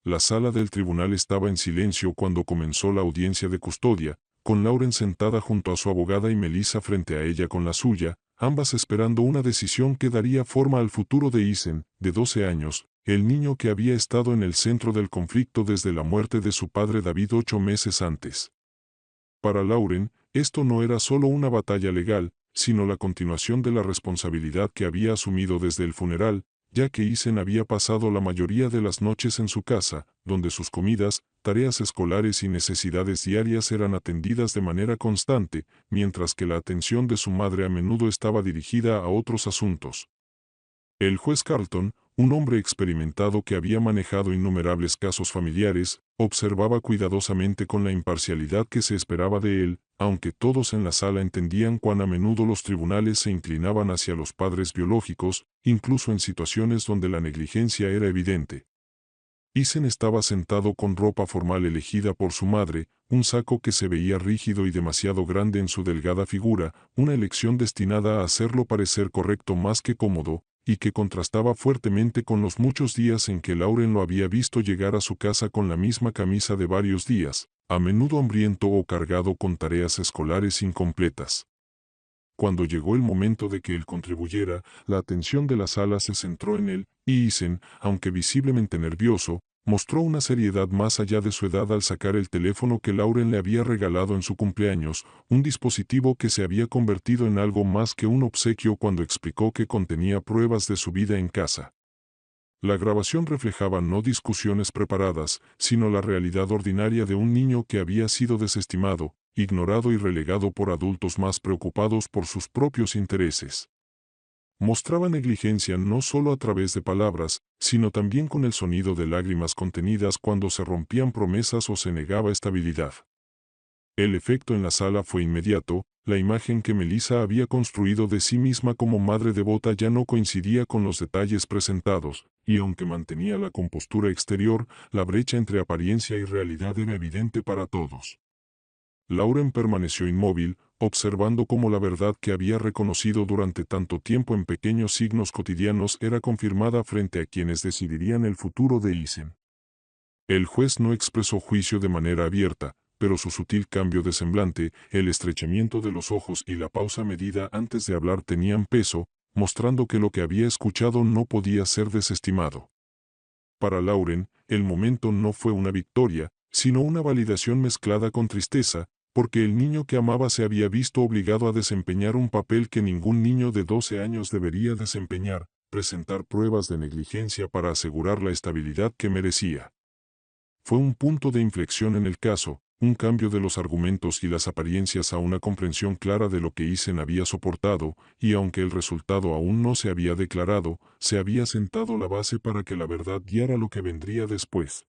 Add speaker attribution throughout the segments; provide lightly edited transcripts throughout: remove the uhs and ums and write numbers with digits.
Speaker 1: La sala del tribunal estaba en silencio cuando comenzó la audiencia de custodia, con Lauren sentada junto a su abogada y Melissa frente a ella con la suya, ambas esperando una decisión que daría forma al futuro de Ethan, de 12 años, el niño que había estado en el centro del conflicto desde la muerte de su padre David 8 meses antes. Para Lauren, esto no era solo una batalla legal, sino la continuación de la responsabilidad que había asumido desde el funeral, ya que Ethan había pasado la mayoría de las noches en su casa, donde sus comidas, tareas escolares y necesidades diarias eran atendidas de manera constante, mientras que la atención de su madre a menudo estaba dirigida a otros asuntos. El juez Carlton, un hombre experimentado que había manejado innumerables casos familiares, observaba cuidadosamente con la imparcialidad que se esperaba de él, aunque todos en la sala entendían cuán a menudo los tribunales se inclinaban hacia los padres biológicos, incluso en situaciones donde la negligencia era evidente. Ethan estaba sentado con ropa formal elegida por su madre, un saco que se veía rígido y demasiado grande en su delgada figura, una elección destinada a hacerlo parecer correcto más que cómodo, y que contrastaba fuertemente con los muchos días en que Lauren lo había visto llegar a su casa con la misma camisa de varios días, a menudo hambriento o cargado con tareas escolares incompletas. Cuando llegó el momento de que él contribuyera, la atención de la sala se centró en él, y Ethan, aunque visiblemente nervioso, mostró una seriedad más allá de su edad al sacar el teléfono que Lauren le había regalado en su cumpleaños, un dispositivo que se había convertido en algo más que un obsequio cuando explicó que contenía pruebas de su vida en casa. La grabación reflejaba no discusiones preparadas, sino la realidad ordinaria de un niño que había sido desestimado, ignorado y relegado por adultos más preocupados por sus propios intereses. Mostraba negligencia no solo a través de palabras, sino también con el sonido de lágrimas contenidas cuando se rompían promesas o se negaba estabilidad. El efecto en la sala fue inmediato, la imagen que Melissa había construido de sí misma como madre devota ya no coincidía con los detalles presentados, y aunque mantenía la compostura exterior, la brecha entre apariencia y realidad era evidente para todos. Lauren permaneció inmóvil, observando cómo la verdad que había reconocido durante tanto tiempo en pequeños signos cotidianos era confirmada frente a quienes decidirían el futuro de Ethan. El juez no expresó juicio de manera abierta, pero su sutil cambio de semblante, el estrechamiento de los ojos y la pausa medida antes de hablar tenían peso, mostrando que lo que había escuchado no podía ser desestimado. Para Lauren, el momento no fue una victoria, sino una validación mezclada con tristeza, porque el niño que amaba se había visto obligado a desempeñar un papel que ningún niño de 12 años debería desempeñar, presentar pruebas de negligencia para asegurar la estabilidad que merecía. Fue un punto de inflexión en el caso, un cambio de los argumentos y las apariencias a una comprensión clara de lo que Ethan había soportado, y aunque el resultado aún no se había declarado, se había sentado la base para que la verdad guiara lo que vendría después.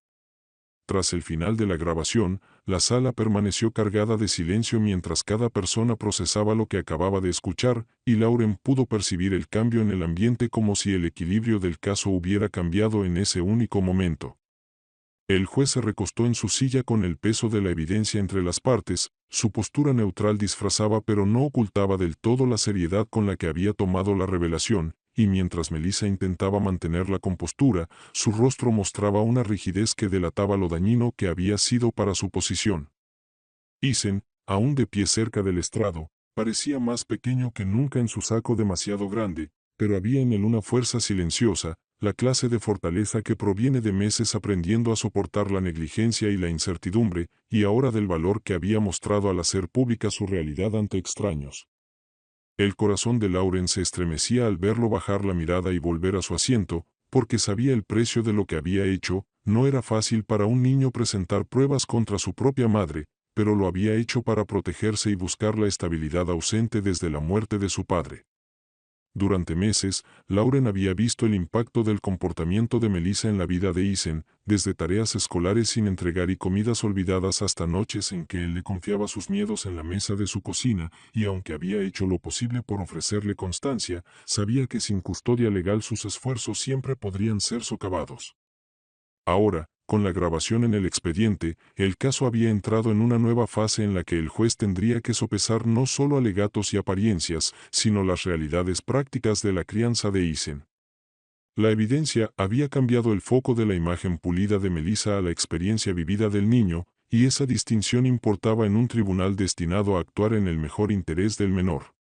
Speaker 1: Tras el final de la grabación, la sala permaneció cargada de silencio mientras cada persona procesaba lo que acababa de escuchar, y Lauren pudo percibir el cambio en el ambiente como si el equilibrio del caso hubiera cambiado en ese único momento. El juez se recostó en su silla con el peso de la evidencia entre las partes, su postura neutral disfrazaba pero no ocultaba del todo la seriedad con la que había tomado la revelación, y mientras Melissa intentaba mantener la compostura, su rostro mostraba una rigidez que delataba lo dañino que había sido para su posición. Ethan, aún de pie cerca del estrado, parecía más pequeño que nunca en su saco demasiado grande, pero había en él una fuerza silenciosa, la clase de fortaleza que proviene de meses aprendiendo a soportar la negligencia y la incertidumbre, y ahora del valor que había mostrado al hacer pública su realidad ante extraños. El corazón de Lauren se estremecía al verlo bajar la mirada y volver a su asiento, porque sabía el precio de lo que había hecho. No era fácil para un niño presentar pruebas contra su propia madre, pero lo había hecho para protegerse y buscar la estabilidad ausente desde la muerte de su padre. Durante meses, Lauren había visto el impacto del comportamiento de Melissa en la vida de Ethan, desde tareas escolares sin entregar y comidas olvidadas hasta noches en que él le confiaba sus miedos en la mesa de su cocina, y aunque había hecho lo posible por ofrecerle constancia, sabía que sin custodia legal sus esfuerzos siempre podrían ser socavados. Ahora, con la grabación en el expediente, el caso había entrado en una nueva fase en la que el juez tendría que sopesar no solo alegatos y apariencias, sino las realidades prácticas de la crianza de Ethan. La evidencia había cambiado el foco de la imagen pulida de Melissa a la experiencia vivida del niño, y esa distinción importaba en un tribunal destinado a actuar en el mejor interés del menor.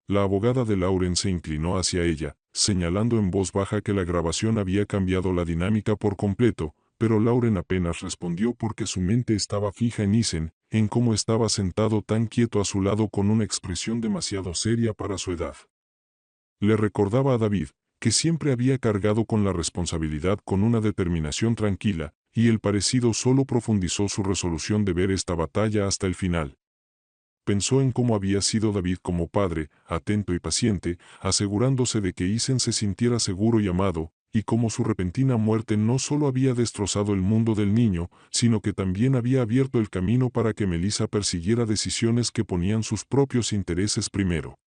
Speaker 1: La abogada de Lauren se inclinó hacia ella, señalando en voz baja que la grabación había cambiado la dinámica por completo, pero Lauren apenas respondió porque su mente estaba fija en Eason, en cómo estaba sentado tan quieto a su lado con una expresión demasiado seria para su edad. Le recordaba a David, que siempre había cargado con la responsabilidad con una determinación tranquila, y el parecido solo profundizó su resolución de ver esta batalla hasta el final. Pensó en cómo había sido David como padre, atento y paciente, asegurándose de que Eason se sintiera seguro y amado, y cómo su repentina muerte no solo había destrozado el mundo del niño, sino que también había abierto el camino para que Melissa persiguiera decisiones que ponían sus propios intereses primero.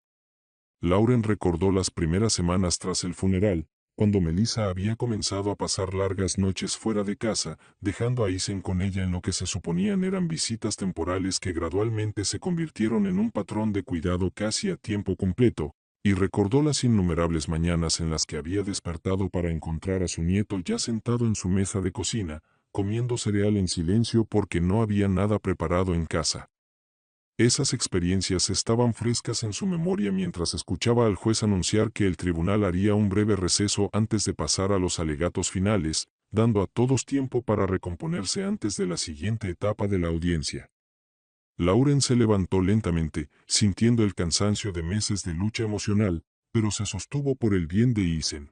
Speaker 1: Lauren recordó las primeras semanas tras el funeral, cuando Melissa había comenzado a pasar largas noches fuera de casa, dejando a Eason con ella en lo que se suponían eran visitas temporales que gradualmente se convirtieron en un patrón de cuidado casi a tiempo completo, y recordó las innumerables mañanas en las que había despertado para encontrar a su nieto ya sentado en su mesa de cocina, comiendo cereal en silencio porque no había nada preparado en casa. Esas experiencias estaban frescas en su memoria mientras escuchaba al juez anunciar que el tribunal haría un breve receso antes de pasar a los alegatos finales, dando a todos tiempo para recomponerse antes de la siguiente etapa de la audiencia. Lauren se levantó lentamente, sintiendo el cansancio de meses de lucha emocional, pero se sostuvo por el bien de Eason.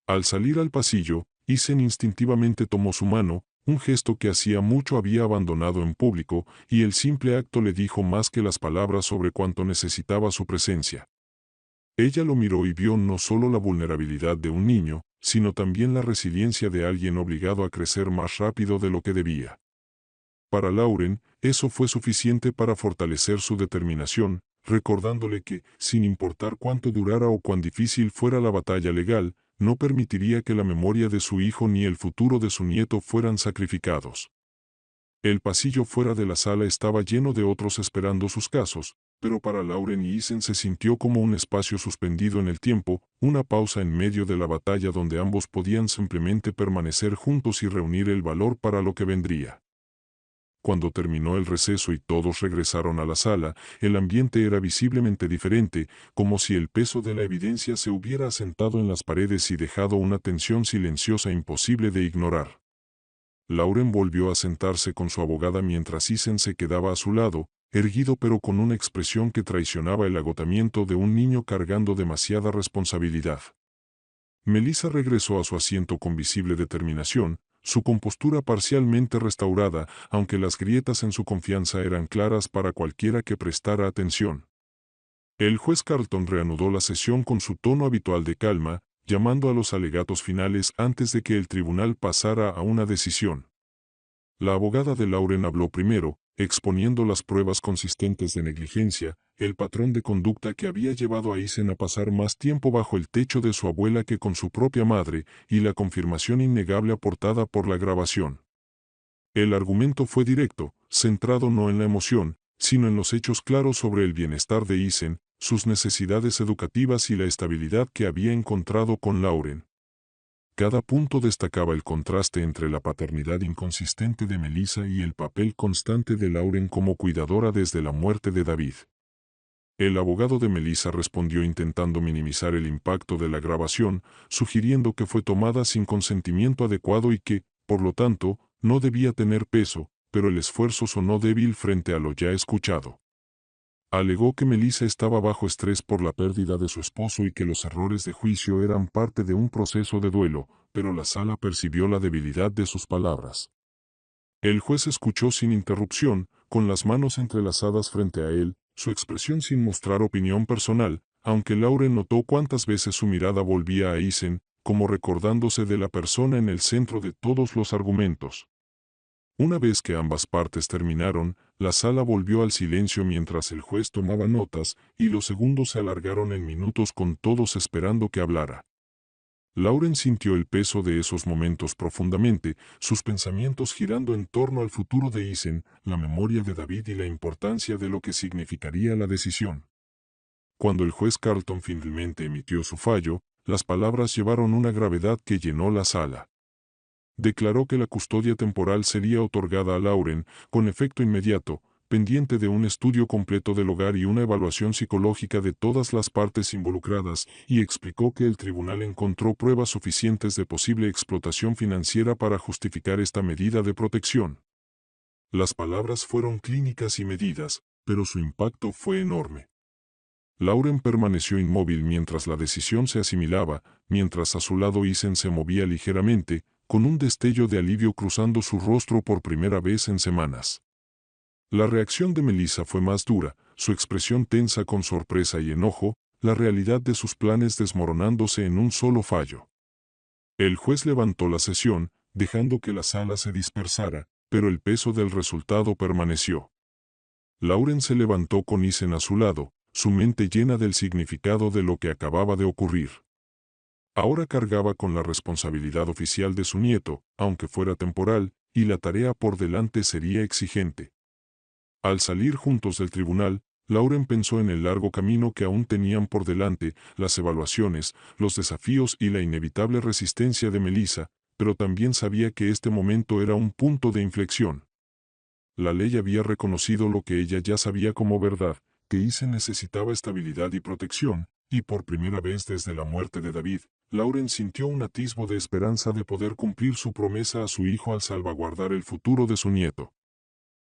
Speaker 1: Al salir al pasillo, Eason instintivamente tomó su mano, un gesto que hacía mucho había abandonado en público, y el simple acto le dijo más que las palabras sobre cuánto necesitaba su presencia. Ella lo miró y vio no solo la vulnerabilidad de un niño, sino también la resiliencia de alguien obligado a crecer más rápido de lo que debía. Para Lauren, eso fue suficiente para fortalecer su determinación, recordándole que, sin importar cuánto durara o cuán difícil fuera la batalla legal, no permitiría que la memoria de su hijo ni el futuro de su nieto fueran sacrificados. El pasillo fuera de la sala estaba lleno de otros esperando sus casos, pero para Lauren y Eason se sintió como un espacio suspendido en el tiempo, una pausa en medio de la batalla donde ambos podían simplemente permanecer juntos y reunir el valor para lo que vendría. Cuando terminó el receso y todos regresaron a la sala, el ambiente era visiblemente diferente, como si el peso de la evidencia se hubiera asentado en las paredes y dejado una tensión silenciosa imposible de ignorar. Lauren volvió a sentarse con su abogada mientras Eason se quedaba a su lado, erguido pero con una expresión que traicionaba el agotamiento de un niño cargando demasiada responsabilidad. Melissa regresó a su asiento con visible determinación, su compostura parcialmente restaurada, aunque las grietas en su confianza eran claras para cualquiera que prestara atención. El juez Carlton reanudó la sesión con su tono habitual de calma, llamando a los alegatos finales antes de que el tribunal pasara a una decisión. La abogada de Lauren habló primero, exponiendo las pruebas consistentes de negligencia, el patrón de conducta que había llevado a Eason a pasar más tiempo bajo el techo de su abuela que con su propia madre, y la confirmación innegable aportada por la grabación. El argumento fue directo, centrado no en la emoción, sino en los hechos claros sobre el bienestar de Eason, sus necesidades educativas y la estabilidad que había encontrado con Lauren. Cada punto destacaba el contraste entre la paternidad inconsistente de Melissa y el papel constante de Lauren como cuidadora desde la muerte de David. El abogado de Melissa respondió intentando minimizar el impacto de la grabación, sugiriendo que fue tomada sin consentimiento adecuado y que, por lo tanto, no debía tener peso, pero el esfuerzo sonó débil frente a lo ya escuchado. Alegó que Melissa estaba bajo estrés por la pérdida de su esposo y que los errores de juicio eran parte de un proceso de duelo, pero la sala percibió la debilidad de sus palabras. El juez escuchó sin interrupción, con las manos entrelazadas frente a él, su expresión sin mostrar opinión personal, aunque Lauren notó cuántas veces su mirada volvía a Eason, como recordándose de la persona en el centro de todos los argumentos. Una vez que ambas partes terminaron, la sala volvió al silencio mientras el juez tomaba notas, y los segundos se alargaron en minutos con todos esperando que hablara. Lauren sintió el peso de esos momentos profundamente, sus pensamientos girando en torno al futuro de Eason, la memoria de David y la importancia de lo que significaría la decisión. Cuando el juez Carlton finalmente emitió su fallo, las palabras llevaron una gravedad que llenó la sala. Declaró que la custodia temporal sería otorgada a Lauren, con efecto inmediato, pendiente de un estudio completo del hogar y una evaluación psicológica de todas las partes involucradas, y explicó que el tribunal encontró pruebas suficientes de posible explotación financiera para justificar esta medida de protección. Las palabras fueron clínicas y medidas, pero su impacto fue enorme. Lauren permaneció inmóvil mientras la decisión se asimilaba, mientras a su lado Isen se movía ligeramente, con un destello de alivio cruzando su rostro por primera vez en semanas. La reacción de Melissa fue más dura, su expresión tensa con sorpresa y enojo, la realidad de sus planes desmoronándose en un solo fallo. El juez levantó la sesión, dejando que la sala se dispersara, pero el peso del resultado permaneció. Lauren se levantó con Isen a su lado, su mente llena del significado de lo que acababa de ocurrir. Ahora cargaba con la responsabilidad oficial de su nieto, aunque fuera temporal, y la tarea por delante sería exigente. Al salir juntos del tribunal, Lauren pensó en el largo camino que aún tenían por delante, las evaluaciones, los desafíos y la inevitable resistencia de Melissa, pero también sabía que este momento era un punto de inflexión. La ley había reconocido lo que ella ya sabía como verdad, que Isen necesitaba estabilidad y protección, y por primera vez desde la muerte de David, Lauren sintió un atisbo de esperanza de poder cumplir su promesa a su hijo al salvaguardar el futuro de su nieto.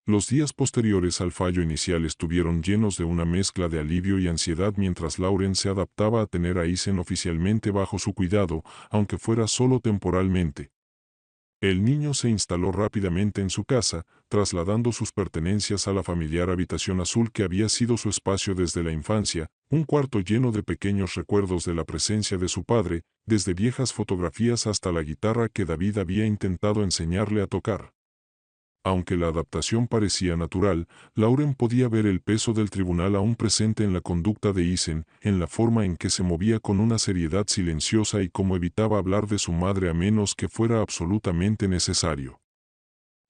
Speaker 1: Los días posteriores al fallo inicial estuvieron llenos de una mezcla de alivio y ansiedad mientras Lauren se adaptaba a tener a Isen oficialmente bajo su cuidado, aunque fuera solo temporalmente. El niño se instaló rápidamente en su casa, trasladando sus pertenencias a la familiar habitación azul que había sido su espacio desde la infancia, un cuarto lleno de pequeños recuerdos de la presencia de su padre, desde viejas fotografías hasta la guitarra que David había intentado enseñarle a tocar. Aunque la adaptación parecía natural, Lauren podía ver el peso del tribunal aún presente en la conducta de Isen, en la forma en que se movía con una seriedad silenciosa y cómo evitaba hablar de su madre a menos que fuera absolutamente necesario.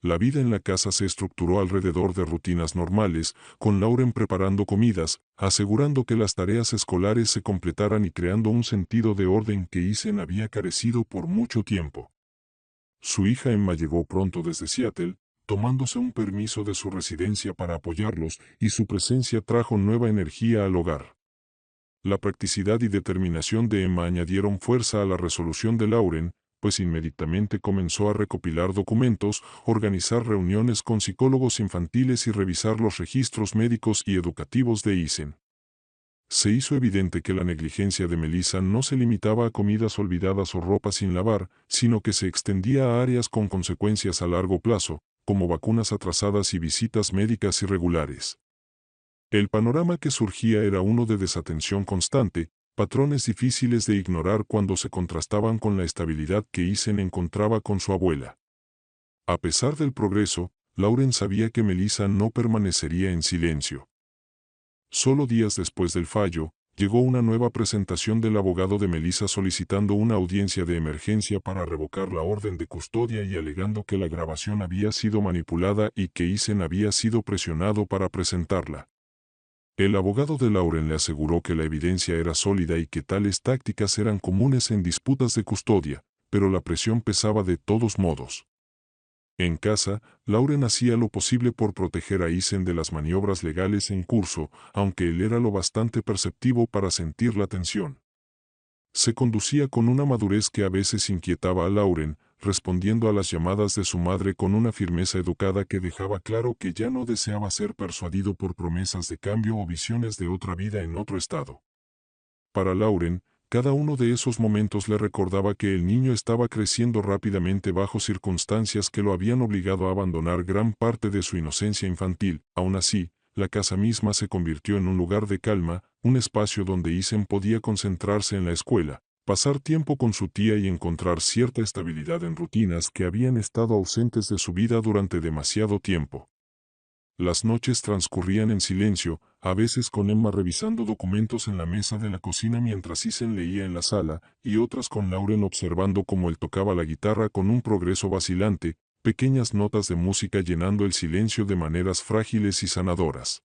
Speaker 1: La vida en la casa se estructuró alrededor de rutinas normales, con Lauren preparando comidas, asegurando que las tareas escolares se completaran y creando un sentido de orden que Isen había carecido por mucho tiempo. Su hija Emma llegó pronto desde Seattle, tomándose un permiso de su residencia para apoyarlos, y su presencia trajo nueva energía al hogar. La practicidad y determinación de Emma añadieron fuerza a la resolución de Lauren, pues inmediatamente comenzó a recopilar documentos, organizar reuniones con psicólogos infantiles y revisar los registros médicos y educativos de Isen. Se hizo evidente que la negligencia de Melissa no se limitaba a comidas olvidadas o ropa sin lavar, sino que se extendía a áreas con consecuencias a largo plazo, como vacunas atrasadas y visitas médicas irregulares. El panorama que surgía era uno de desatención constante, patrones difíciles de ignorar cuando se contrastaban con la estabilidad que Isen encontraba con su abuela. A pesar del progreso, Lauren sabía que Melissa no permanecería en silencio. Solo días después del fallo, llegó una nueva presentación del abogado de Melissa solicitando una audiencia de emergencia para revocar la orden de custodia y alegando que la grabación había sido manipulada y que Isen había sido presionado para presentarla. El abogado de Lauren le aseguró que la evidencia era sólida y que tales tácticas eran comunes en disputas de custodia, pero la presión pesaba de todos modos. En casa, Lauren hacía lo posible por proteger a Isen de las maniobras legales en curso, aunque él era lo bastante perceptivo para sentir la tensión. Se conducía con una madurez que a veces inquietaba a Lauren, respondiendo a las llamadas de su madre con una firmeza educada que dejaba claro que ya no deseaba ser persuadido por promesas de cambio o visiones de otra vida en otro estado. Para Lauren, cada uno de esos momentos le recordaba que el niño estaba creciendo rápidamente bajo circunstancias que lo habían obligado a abandonar gran parte de su inocencia infantil. Aún así, la casa misma se convirtió en un lugar de calma, un espacio donde Isen podía concentrarse en la escuela, pasar tiempo con su tía y encontrar cierta estabilidad en rutinas que habían estado ausentes de su vida durante demasiado tiempo. Las noches transcurrían en silencio, a veces con Emma revisando documentos en la mesa de la cocina mientras Isen leía en la sala, y otras con Lauren observando cómo él tocaba la guitarra con un progreso vacilante, pequeñas notas de música llenando el silencio de maneras frágiles y sanadoras.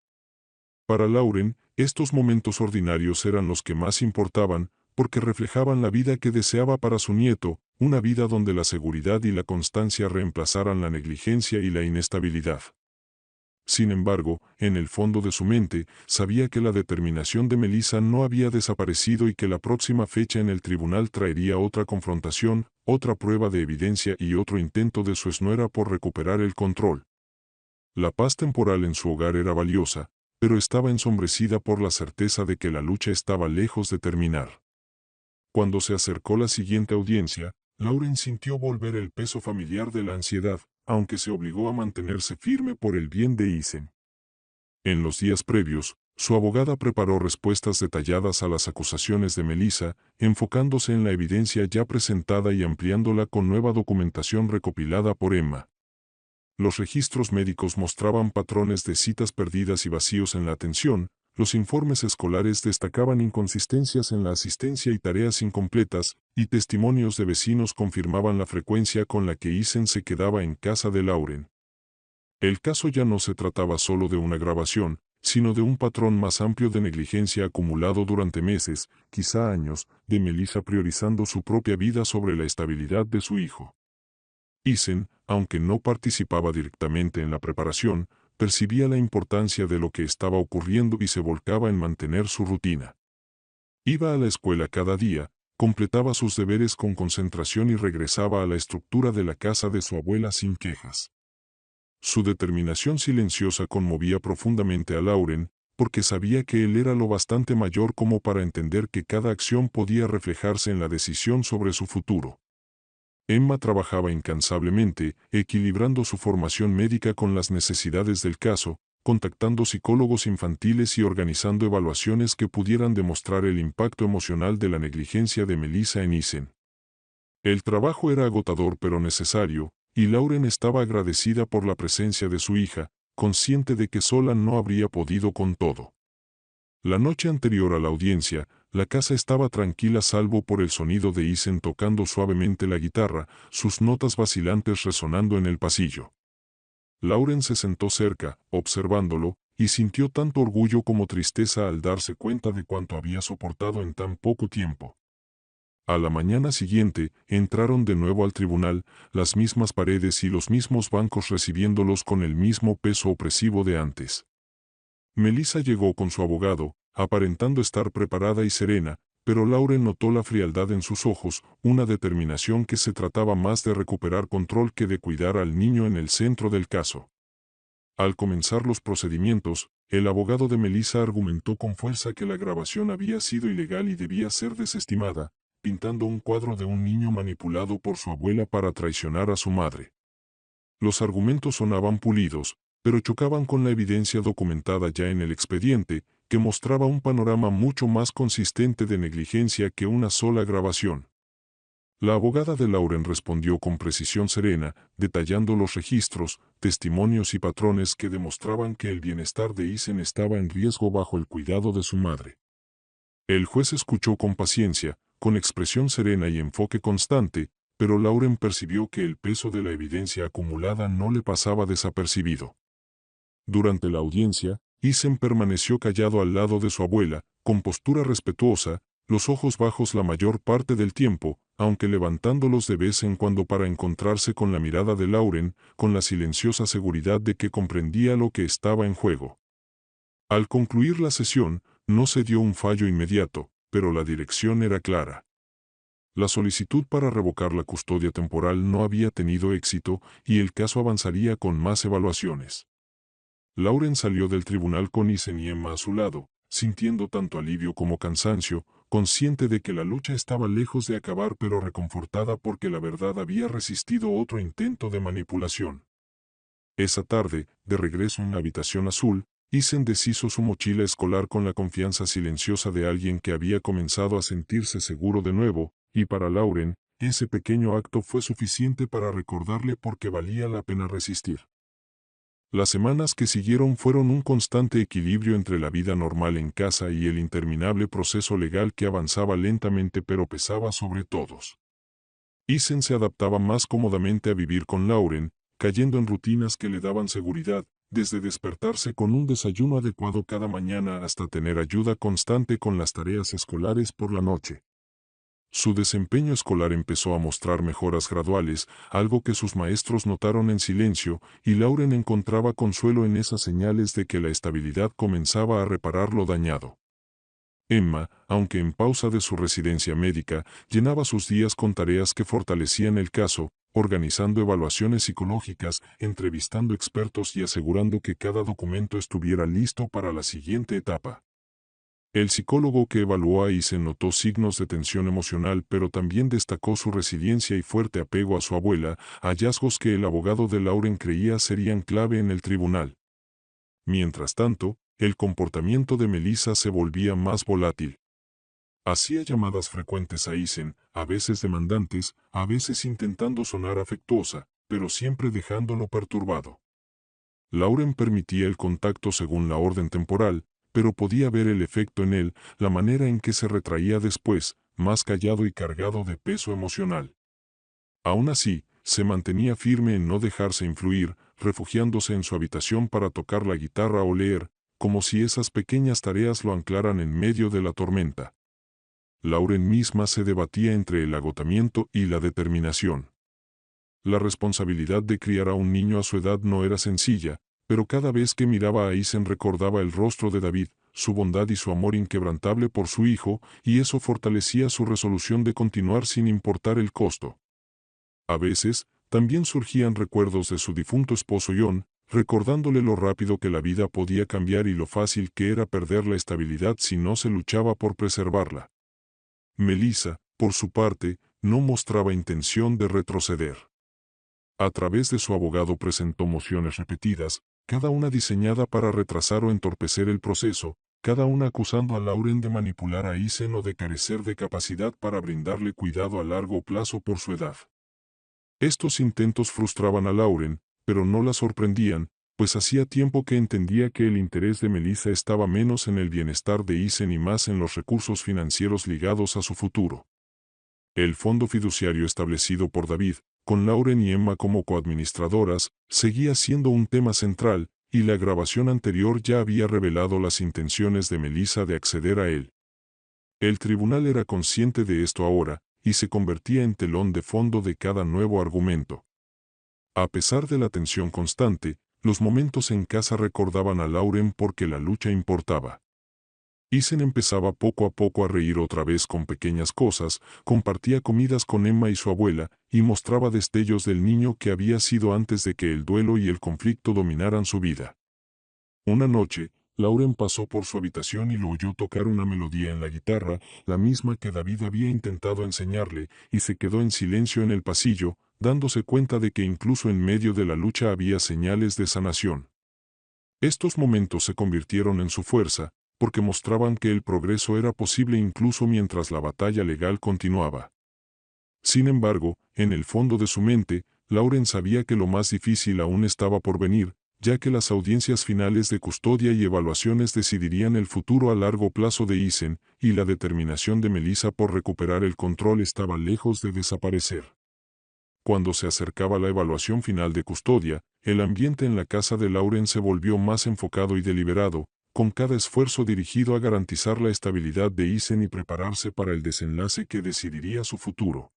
Speaker 1: Para Lauren, estos momentos ordinarios eran los que más importaban, porque reflejaban la vida que deseaba para su nieto, una vida donde la seguridad y la constancia reemplazaran la negligencia y la inestabilidad. Sin embargo, en el fondo de su mente, sabía que la determinación de Melissa no había desaparecido y que la próxima fecha en el tribunal traería otra confrontación, otra prueba de evidencia y otro intento de su esnuera por recuperar el control. La paz temporal en su hogar era valiosa, pero estaba ensombrecida por la certeza de que la lucha estaba lejos de terminar. Cuando se acercó la siguiente audiencia, Lauren sintió volver el peso familiar de la ansiedad, aunque se obligó a mantenerse firme por el bien de Isen. En los días previos, su abogada preparó respuestas detalladas a las acusaciones de Melissa, enfocándose en la evidencia ya presentada y ampliándola con nueva documentación recopilada por Emma. Los registros médicos mostraban patrones de citas perdidas y vacíos en la atención, los informes escolares destacaban inconsistencias en la asistencia y tareas incompletas, y testimonios de vecinos confirmaban la frecuencia con la que Isen se quedaba en casa de Lauren. El caso ya no se trataba solo de una grabación, sino de un patrón más amplio de negligencia acumulado durante meses, quizá años, de Melissa priorizando su propia vida sobre la estabilidad de su hijo. Isen, aunque no participaba directamente en la preparación, percibía la importancia de lo que estaba ocurriendo y se volcaba en mantener su rutina. Iba a la escuela cada día, completaba sus deberes con concentración y regresaba a la estructura de la casa de su abuela sin quejas. Su determinación silenciosa conmovía profundamente a Lauren, porque sabía que él era lo bastante mayor como para entender que cada acción podía reflejarse en la decisión sobre su futuro. Emma trabajaba incansablemente, equilibrando su formación médica con las necesidades del caso, contactando psicólogos infantiles y organizando evaluaciones que pudieran demostrar el impacto emocional de la negligencia de Melissa en Isen. El trabajo era agotador pero necesario, y Lauren estaba agradecida por la presencia de su hija, consciente de que sola no habría podido con todo. La noche anterior a la audiencia, la casa estaba tranquila salvo por el sonido de Isen tocando suavemente la guitarra, sus notas vacilantes resonando en el pasillo. Lauren se sentó cerca, observándolo, y sintió tanto orgullo como tristeza al darse cuenta de cuánto había soportado en tan poco tiempo. A la mañana siguiente, entraron de nuevo al tribunal, las mismas paredes y los mismos bancos recibiéndolos con el mismo peso opresivo de antes. Melissa llegó con su abogado, aparentando estar preparada y serena, pero Lauren notó la frialdad en sus ojos, una determinación que se trataba más de recuperar control que de cuidar al niño en el centro del caso. Al comenzar los procedimientos, el abogado de Melissa argumentó con fuerza que la grabación había sido ilegal y debía ser desestimada, pintando un cuadro de un niño manipulado por su abuela para traicionar a su madre. Los argumentos sonaban pulidos, pero chocaban con la evidencia documentada ya en el expediente, que mostraba un panorama mucho más consistente de negligencia que una sola grabación. La abogada de Lauren respondió con precisión serena, detallando los registros, testimonios y patrones que demostraban que el bienestar de Isen estaba en riesgo bajo el cuidado de su madre. El juez escuchó con paciencia, con expresión serena y enfoque constante, pero Lauren percibió que el peso de la evidencia acumulada no le pasaba desapercibido. Durante la audiencia, Isen permaneció callado al lado de su abuela, con postura respetuosa, los ojos bajos la mayor parte del tiempo, aunque levantándolos de vez en cuando para encontrarse con la mirada de Lauren, con la silenciosa seguridad de que comprendía lo que estaba en juego. Al concluir la sesión, no se dio un fallo inmediato, pero la dirección era clara. La solicitud para revocar la custodia temporal no había tenido éxito y el caso avanzaría con más evaluaciones. Lauren salió del tribunal con Isen y Emma a su lado, sintiendo tanto alivio como cansancio, consciente de que la lucha estaba lejos de acabar pero reconfortada porque la verdad había resistido otro intento de manipulación. Esa tarde, de regreso en la habitación azul, Isen deshizo su mochila escolar con la confianza silenciosa de alguien que había comenzado a sentirse seguro de nuevo, y para Lauren, ese pequeño acto fue suficiente para recordarle por qué valía la pena resistir. Las semanas que siguieron fueron un constante equilibrio entre la vida normal en casa y el interminable proceso legal que avanzaba lentamente pero pesaba sobre todos. Isen se adaptaba más cómodamente a vivir con Lauren, cayendo en rutinas que le daban seguridad, desde despertarse con un desayuno adecuado cada mañana hasta tener ayuda constante con las tareas escolares por la noche. Su desempeño escolar empezó a mostrar mejoras graduales, algo que sus maestros notaron en silencio, y Lauren encontraba consuelo en esas señales de que la estabilidad comenzaba a reparar lo dañado. Emma, aunque en pausa de su residencia médica, llenaba sus días con tareas que fortalecían el caso, organizando evaluaciones psicológicas, entrevistando expertos y asegurando que cada documento estuviera listo para la siguiente etapa. El psicólogo que evaluó a Eisen notó signos de tensión emocional, pero también destacó su resiliencia y fuerte apego a su abuela, hallazgos que el abogado de Lauren creía serían clave en el tribunal. Mientras tanto, el comportamiento de Melissa se volvía más volátil. Hacía llamadas frecuentes a Eisen, a veces demandantes, a veces intentando sonar afectuosa, pero siempre dejándolo perturbado. Lauren permitía el contacto según la orden temporal, pero podía ver el efecto en él, la manera en que se retraía después, más callado y cargado de peso emocional. Aún así, se mantenía firme en no dejarse influir, refugiándose en su habitación para tocar la guitarra o leer, como si esas pequeñas tareas lo anclaran en medio de la tormenta. Lauren misma se debatía entre el agotamiento y la determinación. La responsabilidad de criar a un niño a su edad no era sencilla, pero cada vez que miraba a Eisen recordaba el rostro de David, su bondad y su amor inquebrantable por su hijo, y eso fortalecía su resolución de continuar sin importar el costo. A veces, también surgían recuerdos de su difunto esposo John, recordándole lo rápido que la vida podía cambiar y lo fácil que era perder la estabilidad si no se luchaba por preservarla. Melissa, por su parte, no mostraba intención de retroceder. A través de su abogado presentó mociones repetidas, cada una diseñada para retrasar o entorpecer el proceso, cada una acusando a Lauren de manipular a Eisen o de carecer de capacidad para brindarle cuidado a largo plazo por su edad. Estos intentos frustraban a Lauren, pero no la sorprendían, pues hacía tiempo que entendía que el interés de Melissa estaba menos en el bienestar de Eisen y más en los recursos financieros ligados a su futuro. El fondo fiduciario establecido por David, con Lauren y Emma como coadministradoras, seguía siendo un tema central, y la grabación anterior ya había revelado las intenciones de Melissa de acceder a él. El tribunal era consciente de esto ahora, y se convertía en telón de fondo de cada nuevo argumento. A pesar de la tensión constante, los momentos en casa recordaban a Lauren porque la lucha importaba. Eisen empezaba poco a poco a reír otra vez con pequeñas cosas, compartía comidas con Emma y su abuela, y mostraba destellos del niño que había sido antes de que el duelo y el conflicto dominaran su vida. Una noche, Lauren pasó por su habitación y lo oyó tocar una melodía en la guitarra, la misma que David había intentado enseñarle, y se quedó en silencio en el pasillo, dándose cuenta de que incluso en medio de la lucha había señales de sanación. Estos momentos se convirtieron en su fuerza, porque mostraban que el progreso era posible incluso mientras la batalla legal continuaba. Sin embargo, en el fondo de su mente, Lauren sabía que lo más difícil aún estaba por venir, ya que las audiencias finales de custodia y evaluaciones decidirían el futuro a largo plazo de Eisen, y la determinación de Melissa por recuperar el control estaba lejos de desaparecer. Cuando se acercaba la evaluación final de custodia, el ambiente en la casa de Lauren se volvió más enfocado y deliberado, con cada esfuerzo dirigido a garantizar la estabilidad de Eisen y prepararse para el desenlace que decidiría su futuro.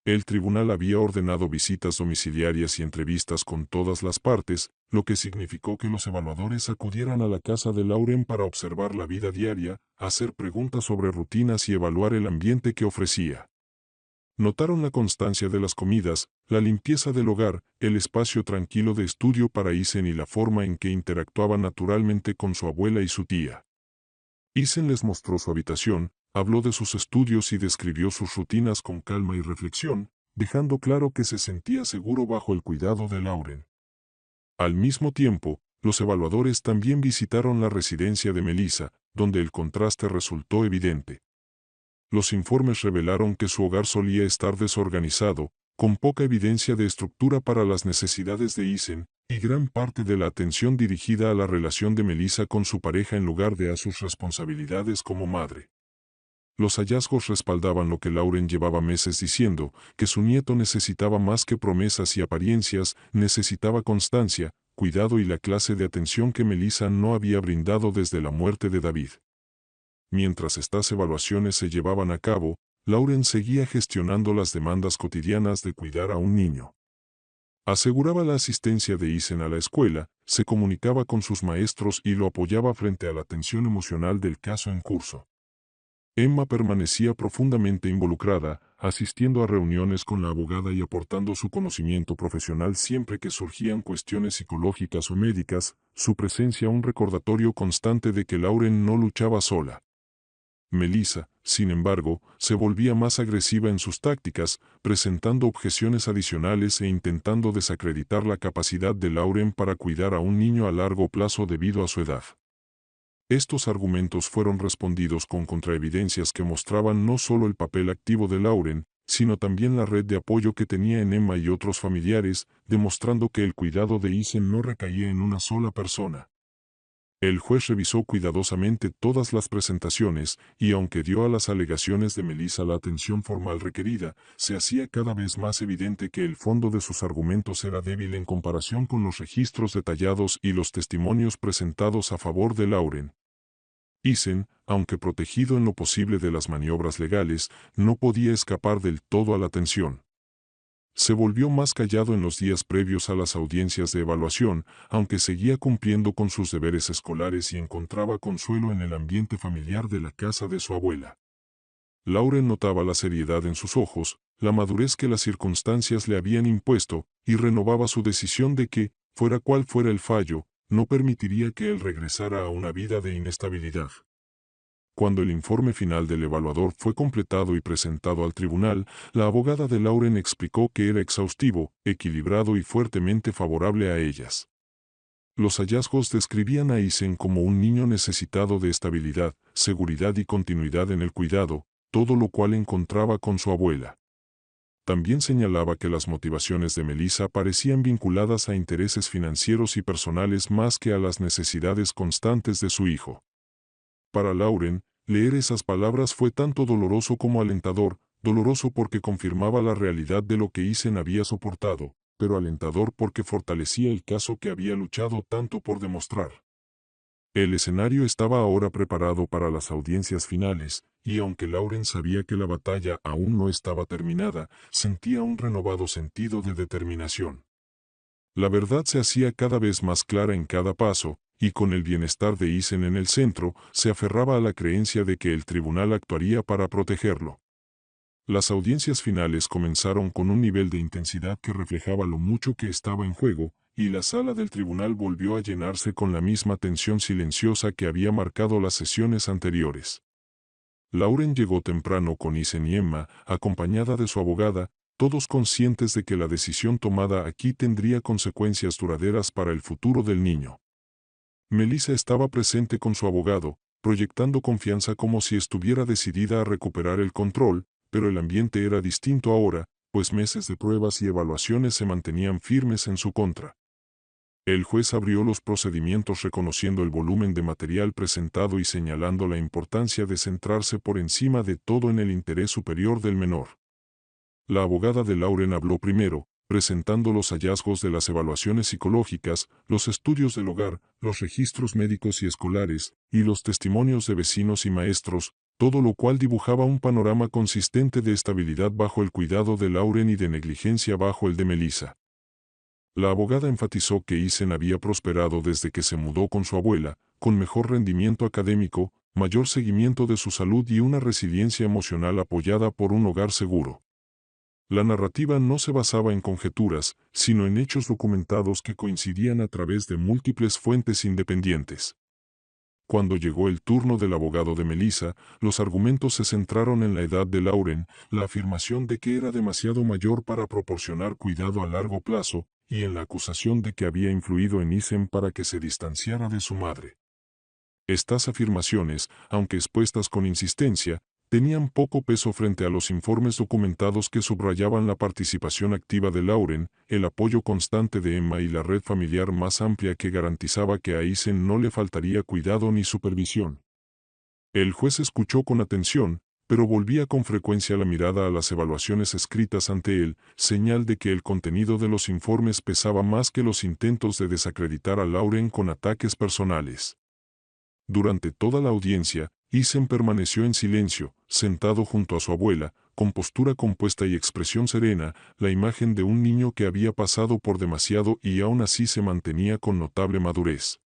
Speaker 1: El tribunal había ordenado visitas domiciliarias y entrevistas con todas las partes, lo que significó que los evaluadores acudieran a la casa de Lauren para observar la vida diaria, hacer preguntas sobre rutinas y evaluar el ambiente que ofrecía. Notaron la constancia de las comidas, la limpieza del hogar, el espacio tranquilo de estudio para Eisen y la forma en que interactuaba naturalmente con su abuela y su tía. Eisen les mostró su habitación, habló de sus estudios y describió sus rutinas con calma y reflexión, dejando claro que se sentía seguro bajo el cuidado de Lauren. Al mismo tiempo, los evaluadores también visitaron la residencia de Melissa, donde el contraste resultó evidente. Los informes revelaron que su hogar solía estar desorganizado, con poca evidencia de estructura para las necesidades de Eisen, y gran parte de la atención dirigida a la relación de Melissa con su pareja en lugar de a sus responsabilidades como madre. Los hallazgos respaldaban lo que Lauren llevaba meses diciendo, que su nieto necesitaba más que promesas y apariencias, necesitaba constancia, cuidado y la clase de atención que Melissa no había brindado desde la muerte de David. Mientras estas evaluaciones se llevaban a cabo, Lauren seguía gestionando las demandas cotidianas de cuidar a un niño. Aseguraba la asistencia de Isen a la escuela, se comunicaba con sus maestros y lo apoyaba frente a la tensión emocional del caso en curso. Emma permanecía profundamente involucrada, asistiendo a reuniones con la abogada y aportando su conocimiento profesional siempre que surgían cuestiones psicológicas o médicas, su presencia un recordatorio constante de que Lauren no luchaba sola. Melissa, sin embargo, se volvía más agresiva en sus tácticas, presentando objeciones adicionales e intentando desacreditar la capacidad de Lauren para cuidar a un niño a largo plazo debido a su edad. Estos argumentos fueron respondidos con contraevidencias que mostraban no solo el papel activo de Lauren, sino también la red de apoyo que tenía en Emma y otros familiares, demostrando que el cuidado de Isen no recaía en una sola persona. El juez revisó cuidadosamente todas las presentaciones y aunque dio a las alegaciones de Melissa la atención formal requerida, se hacía cada vez más evidente que el fondo de sus argumentos era débil en comparación con los registros detallados y los testimonios presentados a favor de Lauren. Isen, aunque protegido en lo posible de las maniobras legales, no podía escapar del todo a la tensión. Se volvió más callado en los días previos a las audiencias de evaluación, aunque seguía cumpliendo con sus deberes escolares y encontraba consuelo en el ambiente familiar de la casa de su abuela. Lauren notaba la seriedad en sus ojos, la madurez que las circunstancias le habían impuesto, y renovaba su decisión de que, fuera cual fuera el fallo, no permitiría que él regresara a una vida de inestabilidad. Cuando el informe final del evaluador fue completado y presentado al tribunal, la abogada de Lauren explicó que era exhaustivo, equilibrado y fuertemente favorable a ellas. Los hallazgos describían a Isen como un niño necesitado de estabilidad, seguridad y continuidad en el cuidado, todo lo cual encontraba con su abuela. También señalaba que las motivaciones de Melissa parecían vinculadas a intereses financieros y personales más que a las necesidades constantes de su hijo. Para Lauren, leer esas palabras fue tanto doloroso como alentador, doloroso porque confirmaba la realidad de lo que Isen había soportado, pero alentador porque fortalecía el caso que había luchado tanto por demostrar. El escenario estaba ahora preparado para las audiencias finales, y aunque Lauren sabía que la batalla aún no estaba terminada, sentía un renovado sentido de determinación. La verdad se hacía cada vez más clara en cada paso, y con el bienestar de Isen en el centro, se aferraba a la creencia de que el tribunal actuaría para protegerlo. Las audiencias finales comenzaron con un nivel de intensidad que reflejaba lo mucho que estaba en juego, y la sala del tribunal volvió a llenarse con la misma tensión silenciosa que había marcado las sesiones anteriores. Lauren llegó temprano con Isen y Emma, acompañada de su abogada, todos conscientes de que la decisión tomada aquí tendría consecuencias duraderas para el futuro del niño. Melissa estaba presente con su abogado, proyectando confianza como si estuviera decidida a recuperar el control, pero el ambiente era distinto ahora, pues meses de pruebas y evaluaciones se mantenían firmes en su contra. El juez abrió los procedimientos reconociendo el volumen de material presentado y señalando la importancia de centrarse por encima de todo en el interés superior del menor. La abogada de Lauren habló primero, presentando los hallazgos de las evaluaciones psicológicas, los estudios del hogar, los registros médicos y escolares, y los testimonios de vecinos y maestros, todo lo cual dibujaba un panorama consistente de estabilidad bajo el cuidado de Lauren y de negligencia bajo el de Melissa. La abogada enfatizó que Isen había prosperado desde que se mudó con su abuela, con mejor rendimiento académico, mayor seguimiento de su salud y una resiliencia emocional apoyada por un hogar seguro. La narrativa no se basaba en conjeturas, sino en hechos documentados que coincidían a través de múltiples fuentes independientes. Cuando llegó el turno del abogado de Melissa, los argumentos se centraron en la edad de Lauren, la afirmación de que era demasiado mayor para proporcionar cuidado a largo plazo, y en la acusación de que había influido en Isen para que se distanciara de su madre. Estas afirmaciones, aunque expuestas con insistencia, tenían poco peso frente a los informes documentados que subrayaban la participación activa de Lauren, el apoyo constante de Emma y la red familiar más amplia que garantizaba que a Isen no le faltaría cuidado ni supervisión. El juez escuchó con atención, pero volvía con frecuencia la mirada a las evaluaciones escritas ante él, señal de que el contenido de los informes pesaba más que los intentos de desacreditar a Lauren con ataques personales. Durante toda la audiencia, Isen permaneció en silencio, sentado junto a su abuela, con postura compuesta y expresión serena, la imagen de un niño que había pasado por demasiado y aún así se mantenía con notable madurez.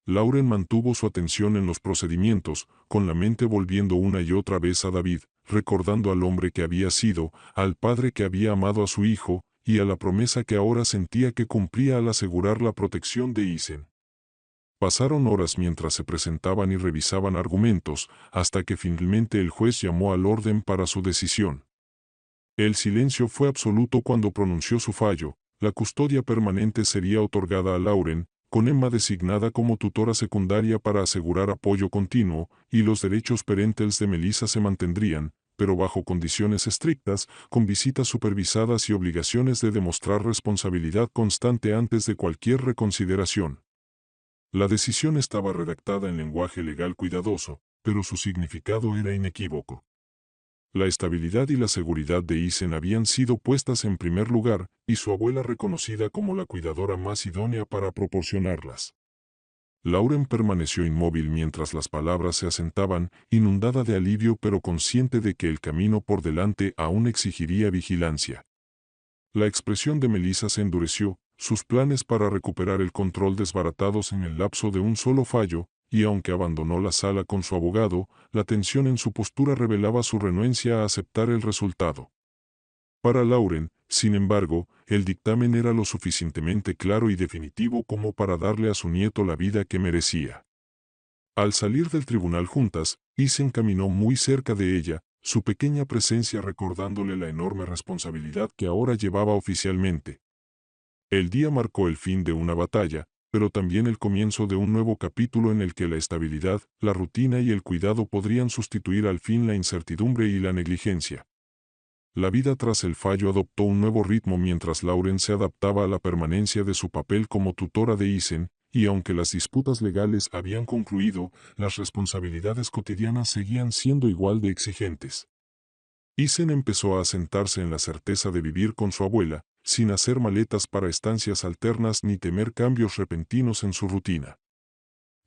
Speaker 1: Lauren mantuvo su atención en los procedimientos, con la mente volviendo una y otra vez a David, recordando al hombre que había sido, al padre que había amado a su hijo, y a la promesa que ahora sentía que cumplía al asegurar la protección de Isen. Pasaron horas mientras se presentaban y revisaban argumentos, hasta que finalmente el juez llamó al orden para su decisión. El silencio fue absoluto cuando pronunció su fallo. La custodia permanente sería otorgada a Lauren, con Emma designada como tutora secundaria para asegurar apoyo continuo, y los derechos parentales de Melissa se mantendrían, pero bajo condiciones estrictas, con visitas supervisadas y obligaciones de demostrar responsabilidad constante antes de cualquier reconsideración. La decisión estaba redactada en lenguaje legal cuidadoso, pero su significado era inequívoco. La estabilidad y la seguridad de Isen habían sido puestas en primer lugar, y su abuela reconocida como la cuidadora más idónea para proporcionarlas. Lauren permaneció inmóvil mientras las palabras se asentaban, inundada de alivio pero consciente de que el camino por delante aún exigiría vigilancia. La expresión de Melissa se endureció, sus planes para recuperar el control desbaratados en el lapso de un solo fallo, y aunque abandonó la sala con su abogado, la tensión en su postura revelaba su renuencia a aceptar el resultado. Para Lauren, sin embargo, el dictamen era lo suficientemente claro y definitivo como para darle a su nieto la vida que merecía. Al salir del tribunal juntas, Isen caminó muy cerca de ella, su pequeña presencia recordándole la enorme responsabilidad que ahora llevaba oficialmente. El día marcó el fin de una batalla, pero también el comienzo de un nuevo capítulo en el que la estabilidad, la rutina y el cuidado podrían sustituir al fin la incertidumbre y la negligencia. La vida tras el fallo adoptó un nuevo ritmo mientras Lauren se adaptaba a la permanencia de su papel como tutora de Isen, y aunque las disputas legales habían concluido, las responsabilidades cotidianas seguían siendo igual de exigentes. Isen empezó a asentarse en la certeza de vivir con su abuela, sin hacer maletas para estancias alternas ni temer cambios repentinos en su rutina.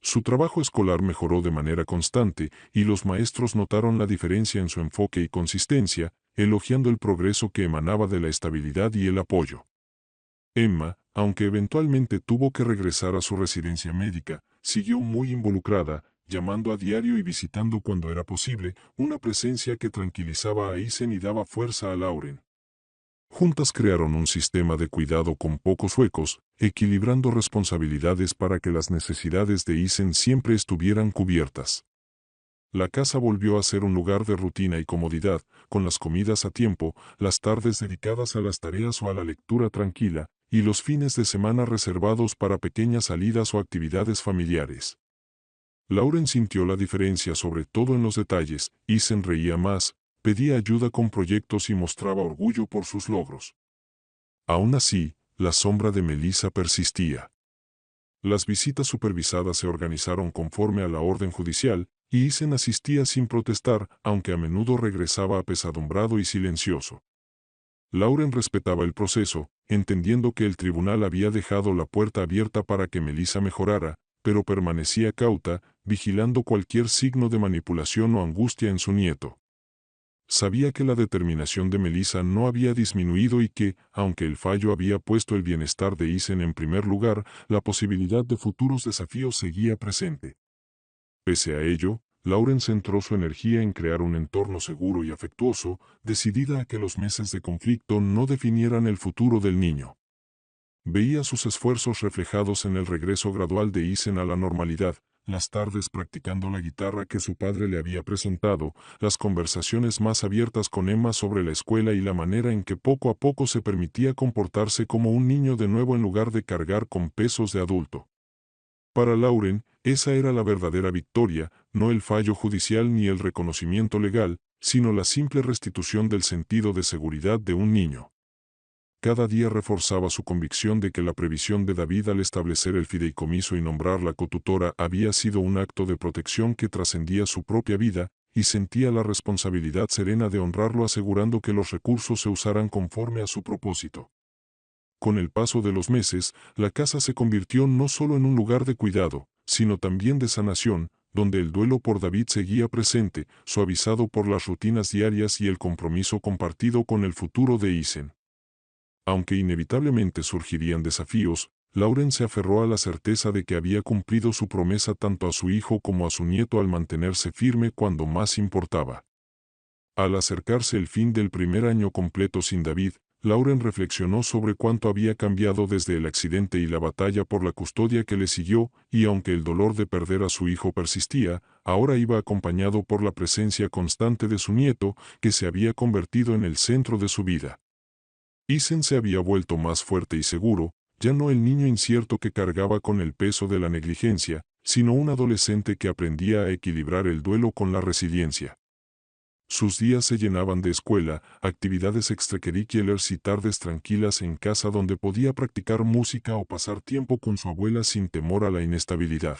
Speaker 1: Su trabajo escolar mejoró de manera constante, y los maestros notaron la diferencia en su enfoque y consistencia, elogiando el progreso que emanaba de la estabilidad y el apoyo. Emma, aunque eventualmente tuvo que regresar a su residencia médica, siguió muy involucrada, llamando a diario y visitando cuando era posible, una presencia que tranquilizaba a Isen y daba fuerza a Lauren. Juntas crearon un sistema de cuidado con pocos huecos, equilibrando responsabilidades para que las necesidades de Isen siempre estuvieran cubiertas. La casa volvió a ser un lugar de rutina y comodidad, con las comidas a tiempo, las tardes dedicadas a las tareas o a la lectura tranquila, y los fines de semana reservados para pequeñas salidas o actividades familiares. Lauren sintió la diferencia sobre todo en los detalles, Isen reía más, pedía ayuda con proyectos y mostraba orgullo por sus logros. Aún así, la sombra de Melissa persistía. Las visitas supervisadas se organizaron conforme a la orden judicial, y Isen asistía sin protestar, aunque a menudo regresaba apesadumbrado y silencioso. Lauren respetaba el proceso, entendiendo que el tribunal había dejado la puerta abierta para que Melissa mejorara, pero permanecía cauta, vigilando cualquier signo de manipulación o angustia en su nieto. Sabía que la determinación de Melissa no había disminuido y que, aunque el fallo había puesto el bienestar de Isen en primer lugar, la posibilidad de futuros desafíos seguía presente. Pese a ello, Lauren centró su energía en crear un entorno seguro y afectuoso, decidida a que los meses de conflicto no definieran el futuro del niño. Veía sus esfuerzos reflejados en el regreso gradual de Isen a la normalidad, las tardes practicando la guitarra que su padre le había presentado, las conversaciones más abiertas con Emma sobre la escuela y la manera en que poco a poco se permitía comportarse como un niño de nuevo en lugar de cargar con pesos de adulto. Para Lauren, esa era la verdadera victoria, no el fallo judicial ni el reconocimiento legal, sino la simple restitución del sentido de seguridad de un niño. Cada día reforzaba su convicción de que la previsión de David al establecer el fideicomiso y nombrarla cotutora había sido un acto de protección que trascendía su propia vida, y sentía la responsabilidad serena de honrarlo asegurando que los recursos se usaran conforme a su propósito. Con el paso de los meses, la casa se convirtió no solo en un lugar de cuidado, sino también de sanación, donde el duelo por David seguía presente, suavizado por las rutinas diarias y el compromiso compartido con el futuro de Isen. Aunque inevitablemente surgirían desafíos, Lauren se aferró a la certeza de que había cumplido su promesa tanto a su hijo como a su nieto al mantenerse firme cuando más importaba. Al acercarse el fin del primer año completo sin David, Lauren reflexionó sobre cuánto había cambiado desde el accidente y la batalla por la custodia que le siguió, y aunque el dolor de perder a su hijo persistía, ahora iba acompañado por la presencia constante de su nieto, que se había convertido en el centro de su vida. Isen se había vuelto más fuerte y seguro, ya no el niño incierto que cargaba con el peso de la negligencia, sino un adolescente que aprendía a equilibrar el duelo con la resiliencia. Sus días se llenaban de escuela, actividades extracurriculares y tardes tranquilas en casa donde podía practicar música o pasar tiempo con su abuela sin temor a la inestabilidad.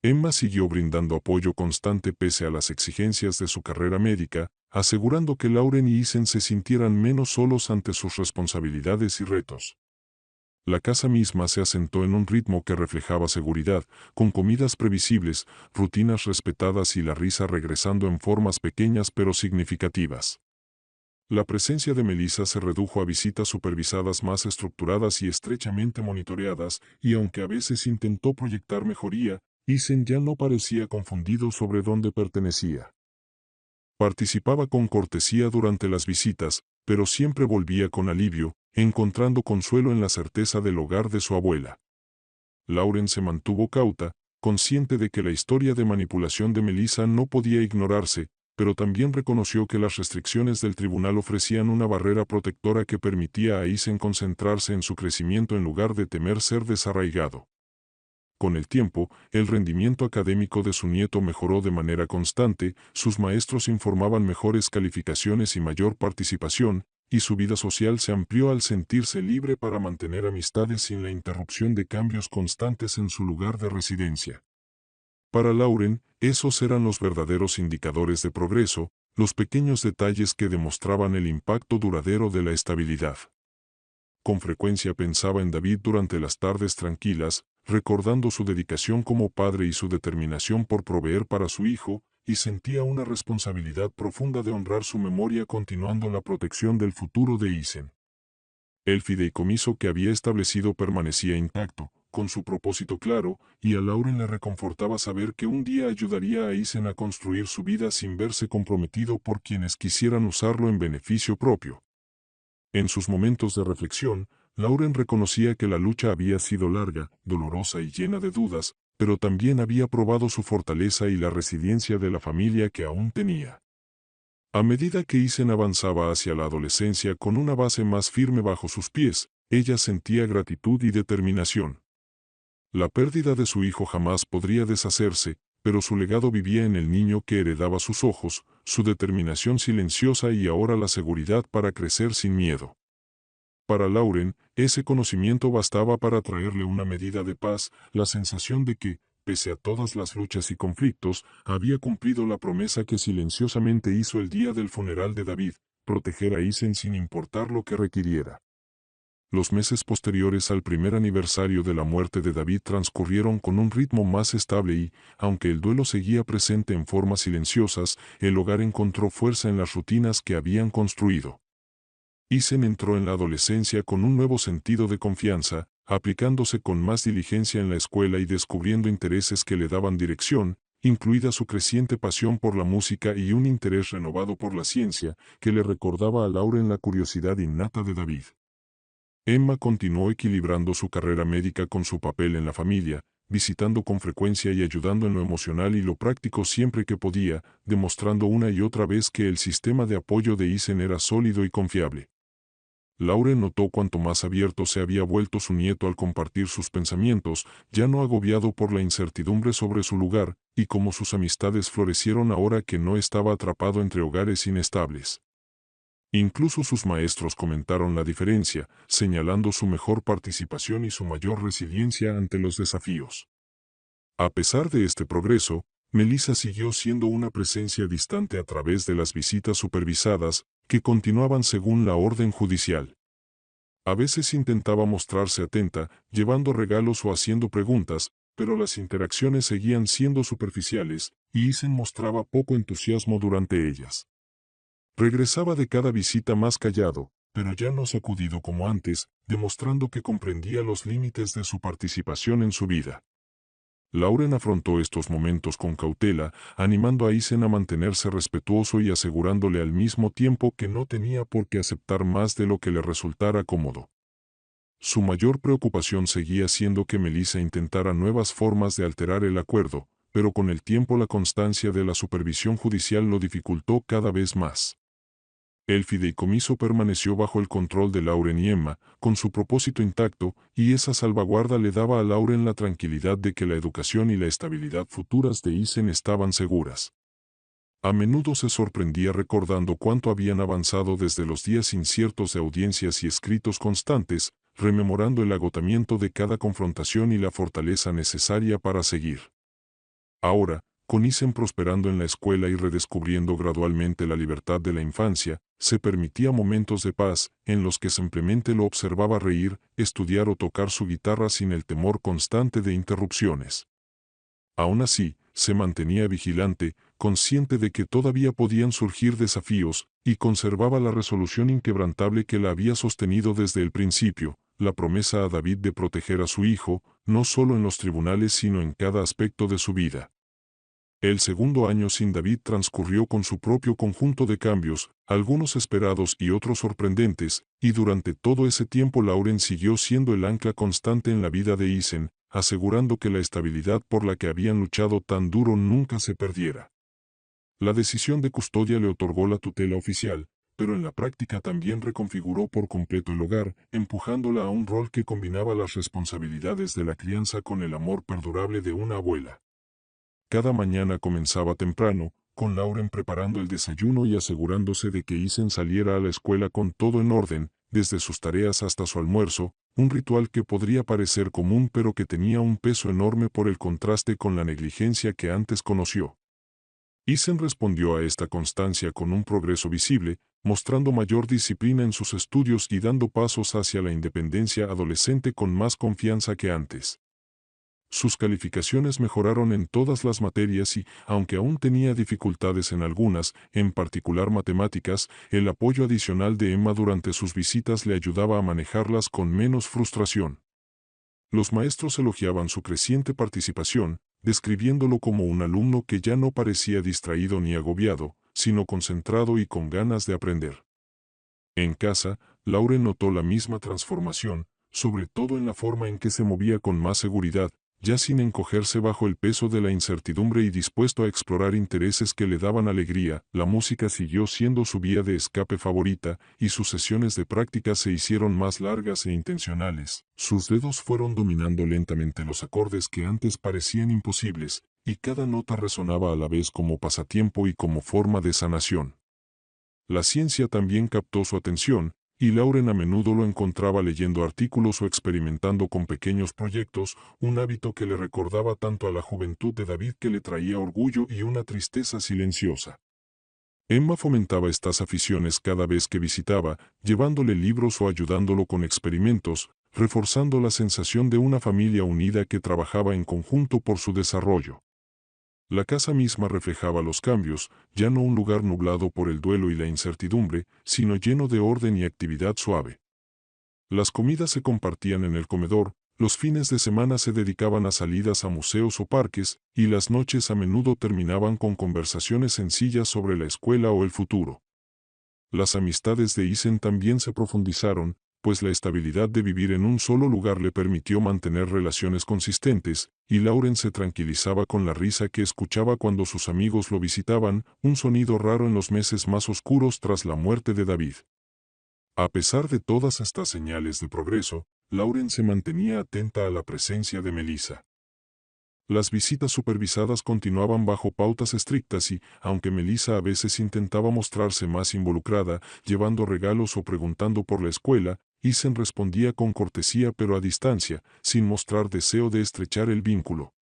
Speaker 1: Emma siguió brindando apoyo constante pese a las exigencias de su carrera médica, asegurando que Lauren y Isen se sintieran menos solos ante sus responsabilidades y retos. La casa misma se asentó en un ritmo que reflejaba seguridad, con comidas previsibles, rutinas respetadas y la risa regresando en formas pequeñas pero significativas. La presencia de Melissa se redujo a visitas supervisadas más estructuradas y estrechamente monitoreadas, y aunque a veces intentó proyectar mejoría, Isen ya no parecía confundido sobre dónde pertenecía. Participaba con cortesía durante las visitas, pero siempre volvía con alivio, encontrando consuelo en la certeza del hogar de su abuela. Lauren se mantuvo cauta, consciente de que la historia de manipulación de Melissa no podía ignorarse, pero también reconoció que las restricciones del tribunal ofrecían una barrera protectora que permitía a Isen concentrarse en su crecimiento en lugar de temer ser desarraigado. Con el tiempo, el rendimiento académico de su nieto mejoró de manera constante, sus maestros informaban mejores calificaciones y mayor participación, y su vida social se amplió al sentirse libre para mantener amistades sin la interrupción de cambios constantes en su lugar de residencia. Para Lauren, esos eran los verdaderos indicadores de progreso, los pequeños detalles que demostraban el impacto duradero de la estabilidad. Con frecuencia pensaba en David durante las tardes tranquilas, recordando su dedicación como padre y su determinación por proveer para su hijo, y sentía una responsabilidad profunda de honrar su memoria continuando la protección del futuro de Isen. El fideicomiso que había establecido permanecía intacto, con su propósito claro, y a Lauren le reconfortaba saber que un día ayudaría a Isen a construir su vida sin verse comprometido por quienes quisieran usarlo en beneficio propio. En sus momentos de reflexión, Lauren reconocía que la lucha había sido larga, dolorosa y llena de dudas, pero también había probado su fortaleza y la resiliencia de la familia que aún tenía. A medida que Isen avanzaba hacia la adolescencia con una base más firme bajo sus pies, ella sentía gratitud y determinación. La pérdida de su hijo jamás podría deshacerse, pero su legado vivía en el niño que heredaba sus ojos, su determinación silenciosa y ahora la seguridad para crecer sin miedo. Para Lauren, ese conocimiento bastaba para traerle una medida de paz, la sensación de que, pese a todas las luchas y conflictos, había cumplido la promesa que silenciosamente hizo el día del funeral de David, proteger a Isen sin importar lo que requiriera. Los meses posteriores al primer aniversario de la muerte de David transcurrieron con un ritmo más estable y, aunque el duelo seguía presente en formas silenciosas, el hogar encontró fuerza en las rutinas que habían construido. Isen entró en la adolescencia con un nuevo sentido de confianza, aplicándose con más diligencia en la escuela y descubriendo intereses que le daban dirección, incluida su creciente pasión por la música y un interés renovado por la ciencia, que le recordaba a Lauren la curiosidad innata de David. Emma continuó equilibrando su carrera médica con su papel en la familia, visitando con frecuencia y ayudando en lo emocional y lo práctico siempre que podía, demostrando una y otra vez que el sistema de apoyo de Isen era sólido y confiable. Lauren notó cuánto más abierto se había vuelto su nieto al compartir sus pensamientos, ya no agobiado por la incertidumbre sobre su lugar, y cómo sus amistades florecieron ahora que no estaba atrapado entre hogares inestables. Incluso sus maestros comentaron la diferencia, señalando su mejor participación y su mayor resiliencia ante los desafíos. A pesar de este progreso, Melissa siguió siendo una presencia distante a través de las visitas supervisadas, que continuaban según la orden judicial. A veces intentaba mostrarse atenta, llevando regalos o haciendo preguntas, pero las interacciones seguían siendo superficiales, y Isen mostraba poco entusiasmo durante ellas. Regresaba de cada visita más callado, pero ya no sacudido como antes, demostrando que comprendía los límites de su participación en su vida. Lauren afrontó estos momentos con cautela, animando a Isen a mantenerse respetuoso y asegurándole al mismo tiempo que no tenía por qué aceptar más de lo que le resultara cómodo. Su mayor preocupación seguía siendo que Melissa intentara nuevas formas de alterar el acuerdo, pero con el tiempo la constancia de la supervisión judicial lo dificultó cada vez más. El fideicomiso permaneció bajo el control de Lauren y Emma, con su propósito intacto, y esa salvaguarda le daba a Lauren la tranquilidad de que la educación y la estabilidad futuras de Isen estaban seguras. A menudo se sorprendía recordando cuánto habían avanzado desde los días inciertos de audiencias y escritos constantes, rememorando el agotamiento de cada confrontación y la fortaleza necesaria para seguir. Ahora, con Isen prosperando en la escuela y redescubriendo gradualmente la libertad de la infancia, se permitía momentos de paz, en los que simplemente lo observaba reír, estudiar o tocar su guitarra sin el temor constante de interrupciones. Aún así, se mantenía vigilante, consciente de que todavía podían surgir desafíos, y conservaba la resolución inquebrantable que la había sostenido desde el principio, la promesa a David de proteger a su hijo, no solo en los tribunales sino en cada aspecto de su vida. El segundo año sin David transcurrió con su propio conjunto de cambios, algunos esperados y otros sorprendentes, y durante todo ese tiempo Lauren siguió siendo el ancla constante en la vida de Isen, asegurando que la estabilidad por la que habían luchado tan duro nunca se perdiera. La decisión de custodia le otorgó la tutela oficial, pero en la práctica también reconfiguró por completo el hogar, empujándola a un rol que combinaba las responsabilidades de la crianza con el amor perdurable de una abuela. Cada mañana comenzaba temprano, con Lauren preparando el desayuno y asegurándose de que Isen saliera a la escuela con todo en orden, desde sus tareas hasta su almuerzo, un ritual que podría parecer común pero que tenía un peso enorme por el contraste con la negligencia que antes conoció. Isen respondió a esta constancia con un progreso visible, mostrando mayor disciplina en sus estudios y dando pasos hacia la independencia adolescente con más confianza que antes. Sus calificaciones mejoraron en todas las materias y, aunque aún tenía dificultades en algunas, en particular matemáticas, el apoyo adicional de Emma durante sus visitas le ayudaba a manejarlas con menos frustración. Los maestros elogiaban su creciente participación, describiéndolo como un alumno que ya no parecía distraído ni agobiado, sino concentrado y con ganas de aprender. En casa, Lauren notó la misma transformación, sobre todo en la forma en que se movía con más seguridad, ya sin encogerse bajo el peso de la incertidumbre y dispuesto a explorar intereses que le daban alegría. La música siguió siendo su vía de escape favorita, y sus sesiones de práctica se hicieron más largas e intencionales. Sus dedos fueron dominando lentamente los acordes que antes parecían imposibles, y cada nota resonaba a la vez como pasatiempo y como forma de sanación. La ciencia también captó su atención, y Lauren a menudo lo encontraba leyendo artículos o experimentando con pequeños proyectos, un hábito que le recordaba tanto a la juventud de David que le traía orgullo y una tristeza silenciosa. Emma fomentaba estas aficiones cada vez que visitaba, llevándole libros o ayudándolo con experimentos, reforzando la sensación de una familia unida que trabajaba en conjunto por su desarrollo. La casa misma reflejaba los cambios, ya no un lugar nublado por el duelo y la incertidumbre, sino lleno de orden y actividad suave. Las comidas se compartían en el comedor, los fines de semana se dedicaban a salidas a museos o parques, y las noches a menudo terminaban con conversaciones sencillas sobre la escuela o el futuro. Las amistades de Isen también se profundizaron, pues la estabilidad de vivir en un solo lugar le permitió mantener relaciones consistentes, y Lauren se tranquilizaba con la risa que escuchaba cuando sus amigos lo visitaban, un sonido raro en los meses más oscuros tras la muerte de David. A pesar de todas estas señales de progreso, Lauren se mantenía atenta a la presencia de Melissa. Las visitas supervisadas continuaban bajo pautas estrictas y, aunque Melissa a veces intentaba mostrarse más involucrada, llevando regalos o preguntando por la escuela, Isen respondía con cortesía pero a distancia, sin mostrar deseo de estrechar el vínculo.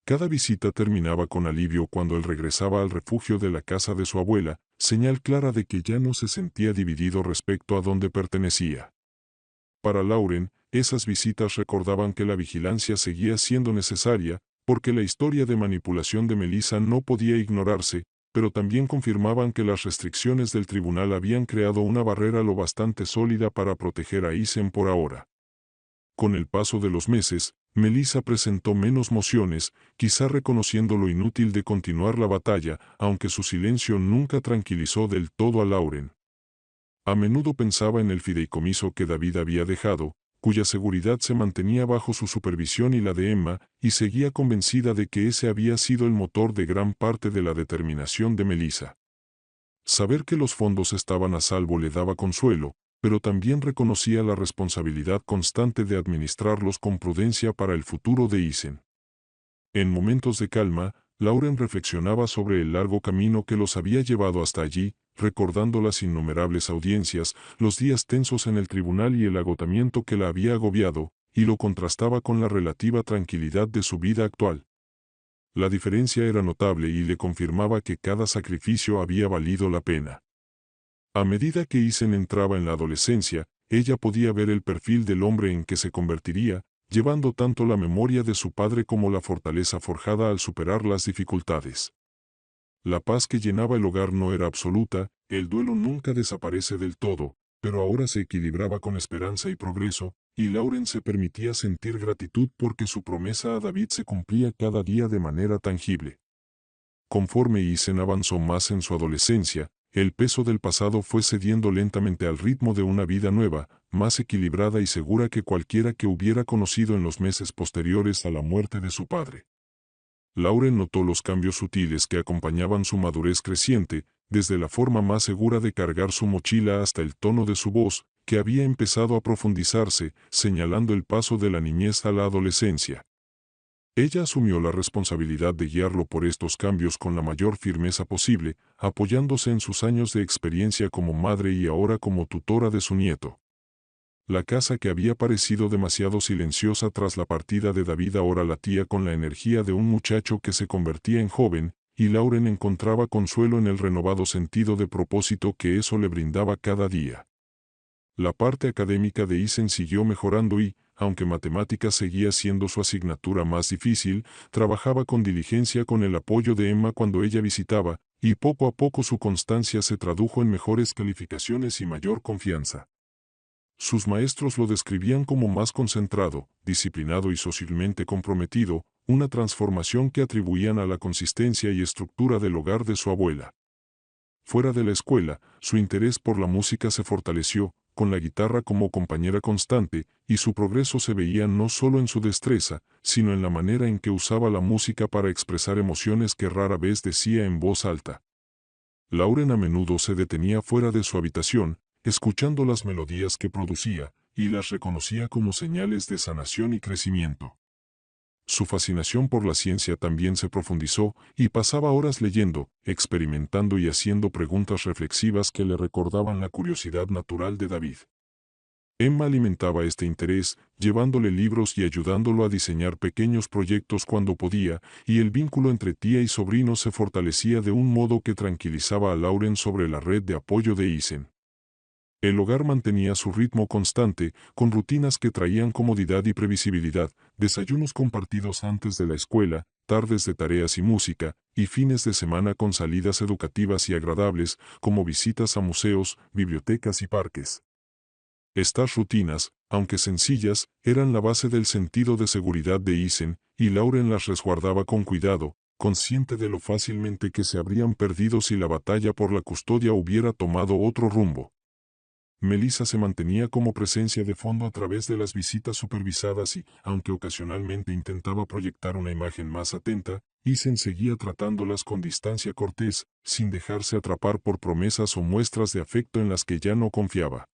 Speaker 1: Cada visita terminaba con alivio cuando él regresaba al refugio de la casa de su abuela, señal clara de que ya no se sentía dividido respecto a dónde pertenecía. Para Lauren, esas visitas recordaban que la vigilancia seguía siendo necesaria, porque la historia de manipulación de Melissa no podía ignorarse, pero también confirmaban que las restricciones del tribunal habían creado una barrera lo bastante sólida para proteger a Eisen por ahora. Con el paso de los meses, Melissa presentó menos mociones, quizá reconociendo lo inútil de continuar la batalla, aunque su silencio nunca tranquilizó del todo a Lauren. A menudo pensaba en el fideicomiso que David había dejado, cuya seguridad se mantenía bajo su supervisión y la de Emma, y seguía convencida de que ese había sido el motor de gran parte de la determinación de Melissa. Saber que los fondos estaban a salvo le daba consuelo, pero también reconocía la responsabilidad constante de administrarlos con prudencia para el futuro de Eisen. En momentos de calma, Lauren reflexionaba sobre el largo camino que los había llevado hasta allí, recordando las innumerables audiencias, los días tensos en el tribunal y el agotamiento que la había agobiado, y lo contrastaba con la relativa tranquilidad de su vida actual. La diferencia era notable y le confirmaba que cada sacrificio había valido la pena. A medida que Eisen entraba en la adolescencia, ella podía ver el perfil del hombre en que se convertiría, llevando tanto la memoria de su padre como la fortaleza forjada al superar las dificultades. La paz que llenaba el hogar no era absoluta, el duelo nunca desaparece del todo, pero ahora se equilibraba con esperanza y progreso, y Lauren se permitía sentir gratitud porque su promesa a David se cumplía cada día de manera tangible. Conforme Eisen avanzó más en su adolescencia, el peso del pasado fue cediendo lentamente al ritmo de una vida nueva, más equilibrada y segura que cualquiera que hubiera conocido en los meses posteriores a la muerte de su padre. Lauren notó los cambios sutiles que acompañaban su madurez creciente, desde la forma más segura de cargar su mochila hasta el tono de su voz, que había empezado a profundizarse, señalando el paso de la niñez a la adolescencia. Ella asumió la responsabilidad de guiarlo por estos cambios con la mayor firmeza posible, apoyándose en sus años de experiencia como madre y ahora como tutora de su nieto. La casa que había parecido demasiado silenciosa tras la partida de David ahora latía con la energía de un muchacho que se convertía en joven, y Lauren encontraba consuelo en el renovado sentido de propósito que eso le brindaba cada día. La parte académica de Eisen siguió mejorando y, aunque matemáticas seguía siendo su asignatura más difícil, trabajaba con diligencia con el apoyo de Emma cuando ella visitaba, y poco a poco su constancia se tradujo en mejores calificaciones y mayor confianza. Sus maestros lo describían como más concentrado, disciplinado y socialmente comprometido, una transformación que atribuían a la consistencia y estructura del hogar de su abuela. Fuera de la escuela, su interés por la música se fortaleció, con la guitarra como compañera constante, y su progreso se veía no solo en su destreza, sino en la manera en que usaba la música para expresar emociones que rara vez decía en voz alta. Lauren a menudo se detenía fuera de su habitación, escuchando las melodías que producía, y las reconocía como señales de sanación y crecimiento. Su fascinación por la ciencia también se profundizó, y pasaba horas leyendo, experimentando y haciendo preguntas reflexivas que le recordaban la curiosidad natural de David. Emma alimentaba este interés, llevándole libros y ayudándolo a diseñar pequeños proyectos cuando podía, y el vínculo entre tía y sobrino se fortalecía de un modo que tranquilizaba a Lauren sobre la red de apoyo de Eisen. El hogar mantenía su ritmo constante, con rutinas que traían comodidad y previsibilidad, desayunos compartidos antes de la escuela, tardes de tareas y música, y fines de semana con salidas educativas y agradables, como visitas a museos, bibliotecas y parques. Estas rutinas, aunque sencillas, eran la base del sentido de seguridad de Eisen, y Lauren las resguardaba con cuidado, consciente de lo fácilmente que se habrían perdido si la batalla por la custodia hubiera tomado otro rumbo. Melissa se mantenía como presencia de fondo a través de las visitas supervisadas y, aunque ocasionalmente intentaba proyectar una imagen más atenta, Eisen seguía tratándolas con distancia cortés, sin dejarse atrapar por promesas o muestras de afecto en las que ya no confiaba.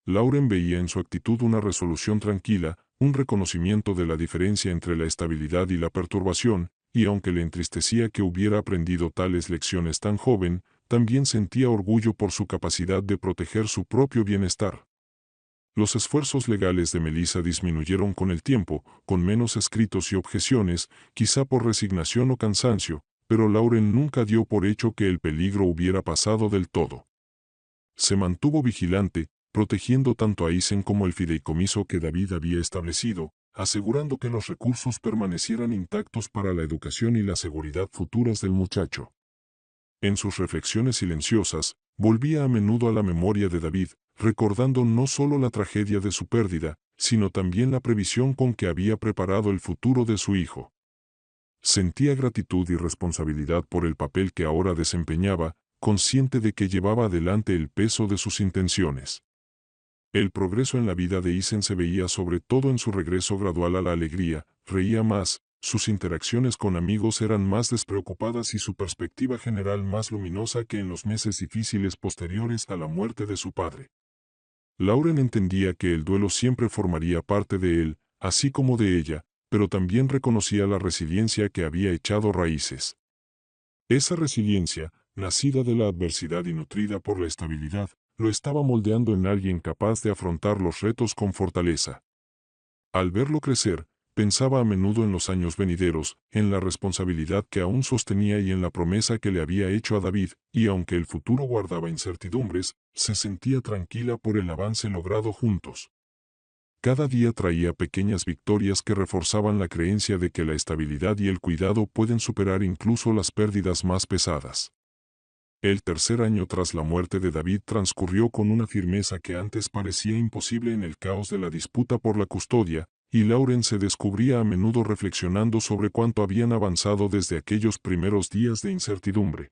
Speaker 1: Lauren veía en su actitud una resolución tranquila, un reconocimiento de la diferencia entre la estabilidad y la perturbación, y aunque le entristecía que hubiera aprendido tales lecciones tan joven, también sentía orgullo por su capacidad de proteger su propio bienestar. Los esfuerzos legales de Melissa disminuyeron con el tiempo, con menos escritos y objeciones, quizá por resignación o cansancio, pero Lauren nunca dio por hecho que el peligro hubiera pasado del todo. Se mantuvo vigilante, protegiendo tanto a Isen como el fideicomiso que David había establecido, asegurando que los recursos permanecieran intactos para la educación y la seguridad futuras del muchacho. En sus reflexiones silenciosas, volvía a menudo a la memoria de David, recordando no solo la tragedia de su pérdida, sino también la previsión con que había preparado el futuro de su hijo. Sentía gratitud y responsabilidad por el papel que ahora desempeñaba, consciente de que llevaba adelante el peso de sus intenciones. El progreso en la vida de Isen se veía sobre todo en su regreso gradual a la alegría, reía más, sus interacciones con amigos eran más despreocupadas y su perspectiva general más luminosa que en los meses difíciles posteriores a la muerte de su padre. Lauren entendía que el duelo siempre formaría parte de él, así como de ella, pero también reconocía la resiliencia que había echado raíces. Esa resiliencia, nacida de la adversidad y nutrida por la estabilidad, lo estaba moldeando en alguien capaz de afrontar los retos con fortaleza. Al verlo crecer, pensaba a menudo en los años venideros, en la responsabilidad que aún sostenía y en la promesa que le había hecho a David, y aunque el futuro guardaba incertidumbres, se sentía tranquila por el avance logrado juntos. Cada día traía pequeñas victorias que reforzaban la creencia de que la estabilidad y el cuidado pueden superar incluso las pérdidas más pesadas. El tercer año tras la muerte de David transcurrió con una firmeza que antes parecía imposible en el caos de la disputa por la custodia, y Lauren se descubría a menudo reflexionando sobre cuánto habían avanzado desde aquellos primeros días de incertidumbre.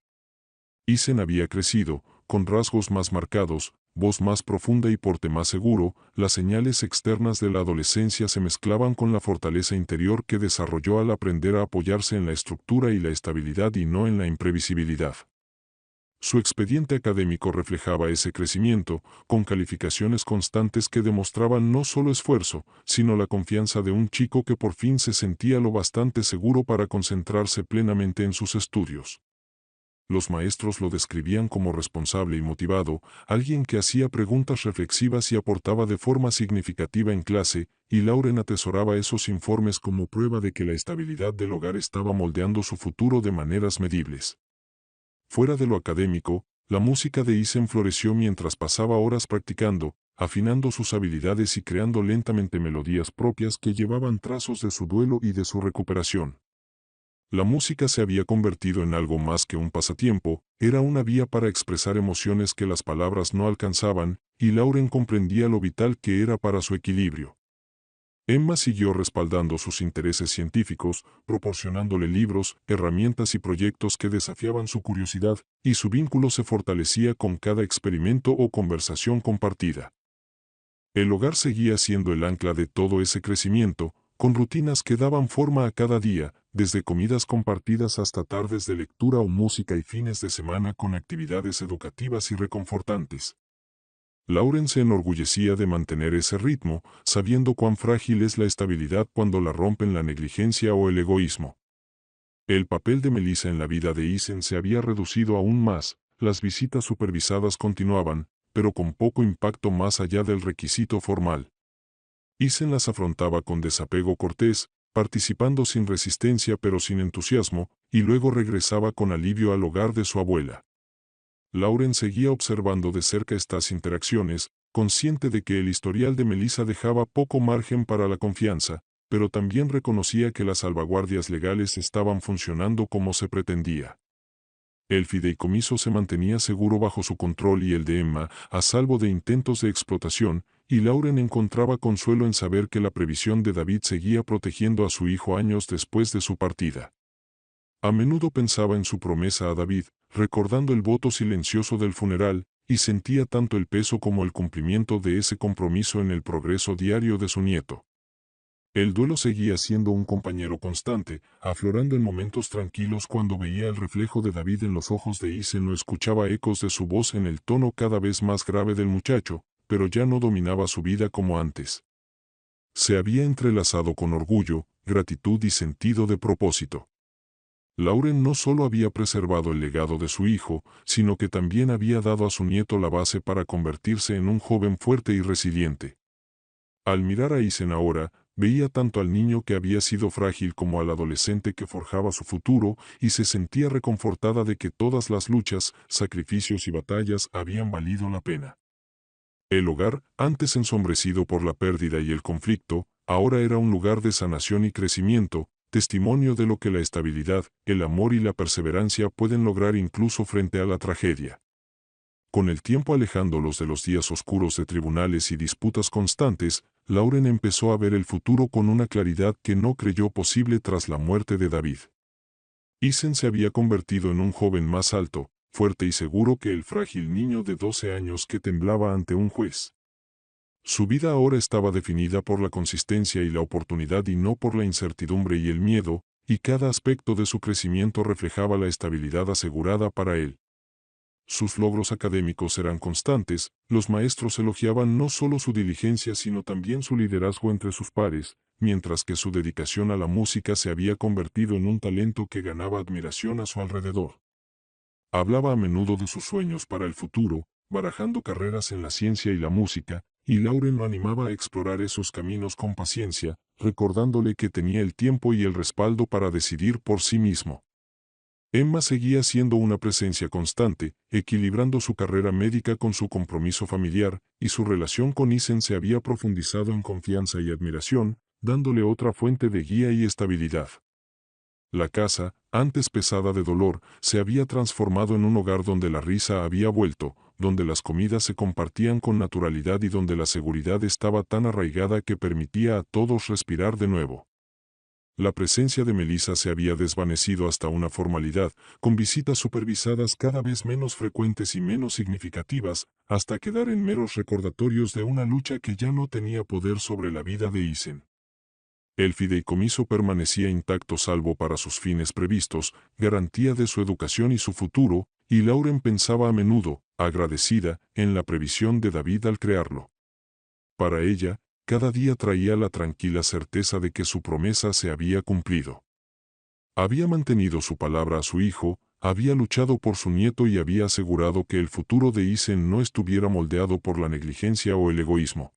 Speaker 1: Isen había crecido, con rasgos más marcados, voz más profunda y porte más seguro, las señales externas de la adolescencia se mezclaban con la fortaleza interior que desarrolló al aprender a apoyarse en la estructura y la estabilidad y no en la imprevisibilidad. Su expediente académico reflejaba ese crecimiento, con calificaciones constantes que demostraban no solo esfuerzo, sino la confianza de un chico que por fin se sentía lo bastante seguro para concentrarse plenamente en sus estudios. Los maestros lo describían como responsable y motivado, alguien que hacía preguntas reflexivas y aportaba de forma significativa en clase, y Lauren atesoraba esos informes como prueba de que la estabilidad del hogar estaba moldeando su futuro de maneras medibles. Fuera de lo académico, la música de Isen floreció mientras pasaba horas practicando, afinando sus habilidades y creando lentamente melodías propias que llevaban trazos de su duelo y de su recuperación. La música se había convertido en algo más que un pasatiempo, era una vía para expresar emociones que las palabras no alcanzaban, y Lauren comprendía lo vital que era para su equilibrio. Emma siguió respaldando sus intereses científicos, proporcionándole libros, herramientas y proyectos que desafiaban su curiosidad, y su vínculo se fortalecía con cada experimento o conversación compartida. El hogar seguía siendo el ancla de todo ese crecimiento, con rutinas que daban forma a cada día, desde comidas compartidas hasta tardes de lectura o música y fines de semana con actividades educativas y reconfortantes. Lauren se enorgullecía de mantener ese ritmo, sabiendo cuán frágil es la estabilidad cuando la rompen la negligencia o el egoísmo. El papel de Melissa en la vida de Isen se había reducido aún más, las visitas supervisadas continuaban, pero con poco impacto más allá del requisito formal. Isen las afrontaba con desapego cortés, participando sin resistencia pero sin entusiasmo, y luego regresaba con alivio al hogar de su abuela. Lauren seguía observando de cerca estas interacciones, consciente de que el historial de Melissa dejaba poco margen para la confianza, pero también reconocía que las salvaguardias legales estaban funcionando como se pretendía. El fideicomiso se mantenía seguro bajo su control y el de Emma, a salvo de intentos de explotación, y Lauren encontraba consuelo en saber que la previsión de David seguía protegiendo a su hijo años después de su partida. A menudo pensaba en su promesa a David, recordando el voto silencioso del funeral, y sentía tanto el peso como el cumplimiento de ese compromiso en el progreso diario de su nieto. El duelo seguía siendo un compañero constante, aflorando en momentos tranquilos cuando veía el reflejo de David en los ojos de Isen o escuchaba ecos de su voz en el tono cada vez más grave del muchacho, pero ya no dominaba su vida como antes. Se había entrelazado con orgullo, gratitud y sentido de propósito. Lauren no solo había preservado el legado de su hijo, sino que también había dado a su nieto la base para convertirse en un joven fuerte y resiliente. Al mirar a Isen ahora, veía tanto al niño que había sido frágil como al adolescente que forjaba su futuro, y se sentía reconfortada de que todas las luchas, sacrificios y batallas habían valido la pena. El hogar, antes ensombrecido por la pérdida y el conflicto, ahora era un lugar de sanación y crecimiento, testimonio de lo que la estabilidad, el amor y la perseverancia pueden lograr incluso frente a la tragedia. Con el tiempo alejándolos de los días oscuros de tribunales y disputas constantes, Lauren empezó a ver el futuro con una claridad que no creyó posible tras la muerte de David. Ethan se había convertido en un joven más alto, fuerte y seguro que el frágil niño de 12 años que temblaba ante un juez. Su vida ahora estaba definida por la consistencia y la oportunidad y no por la incertidumbre y el miedo, y cada aspecto de su crecimiento reflejaba la estabilidad asegurada para él. Sus logros académicos eran constantes, los maestros elogiaban no solo su diligencia sino también su liderazgo entre sus pares, mientras que su dedicación a la música se había convertido en un talento que ganaba admiración a su alrededor. Hablaba a menudo de sus sueños para el futuro, barajando carreras en la ciencia y la música, y Lauren lo animaba a explorar esos caminos con paciencia, recordándole que tenía el tiempo y el respaldo para decidir por sí mismo. Emma seguía siendo una presencia constante, equilibrando su carrera médica con su compromiso familiar, y su relación con Ethan se había profundizado en confianza y admiración, dándole otra fuente de guía y estabilidad. La casa, antes pesada de dolor, se había transformado en un hogar donde la risa había vuelto, donde las comidas se compartían con naturalidad y donde la seguridad estaba tan arraigada que permitía a todos respirar de nuevo. La presencia de Melissa se había desvanecido hasta una formalidad, con visitas supervisadas cada vez menos frecuentes y menos significativas, hasta quedar en meros recordatorios de una lucha que ya no tenía poder sobre la vida de Ethan. El fideicomiso permanecía intacto salvo para sus fines previstos, garantía de su educación y su futuro, y Lauren pensaba a menudo, agradecida, en la previsión de David al crearlo. Para ella, cada día traía la tranquila certeza de que su promesa se había cumplido. Había mantenido su palabra a su hijo, había luchado por su nieto y había asegurado que el futuro de Ethan no estuviera moldeado por la negligencia o el egoísmo.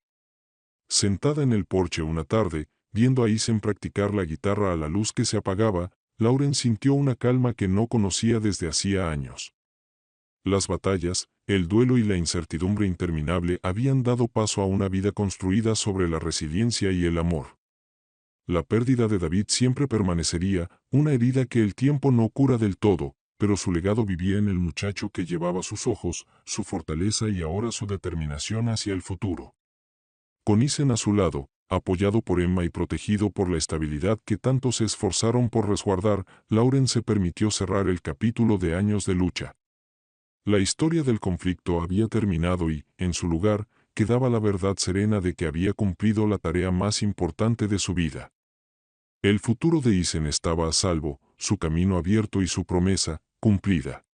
Speaker 1: Sentada en el porche una tarde, viendo a Ethan practicar la guitarra a la luz que se apagaba, Lauren sintió una calma que no conocía desde hacía años. Las batallas, el duelo y la incertidumbre interminable habían dado paso a una vida construida sobre la resiliencia y el amor. La pérdida de David siempre permanecería, una herida que el tiempo no cura del todo, pero su legado vivía en el muchacho que llevaba sus ojos, su fortaleza y ahora su determinación hacia el futuro. Con Ethan a su lado, apoyado por Emma y protegido por la estabilidad que tanto se esforzaron por resguardar, Lauren se permitió cerrar el capítulo de años de lucha. La historia del conflicto había terminado y, en su lugar, quedaba la verdad serena de que había cumplido la tarea más importante de su vida. El futuro de Ethan estaba a salvo, su camino abierto y su promesa, cumplida.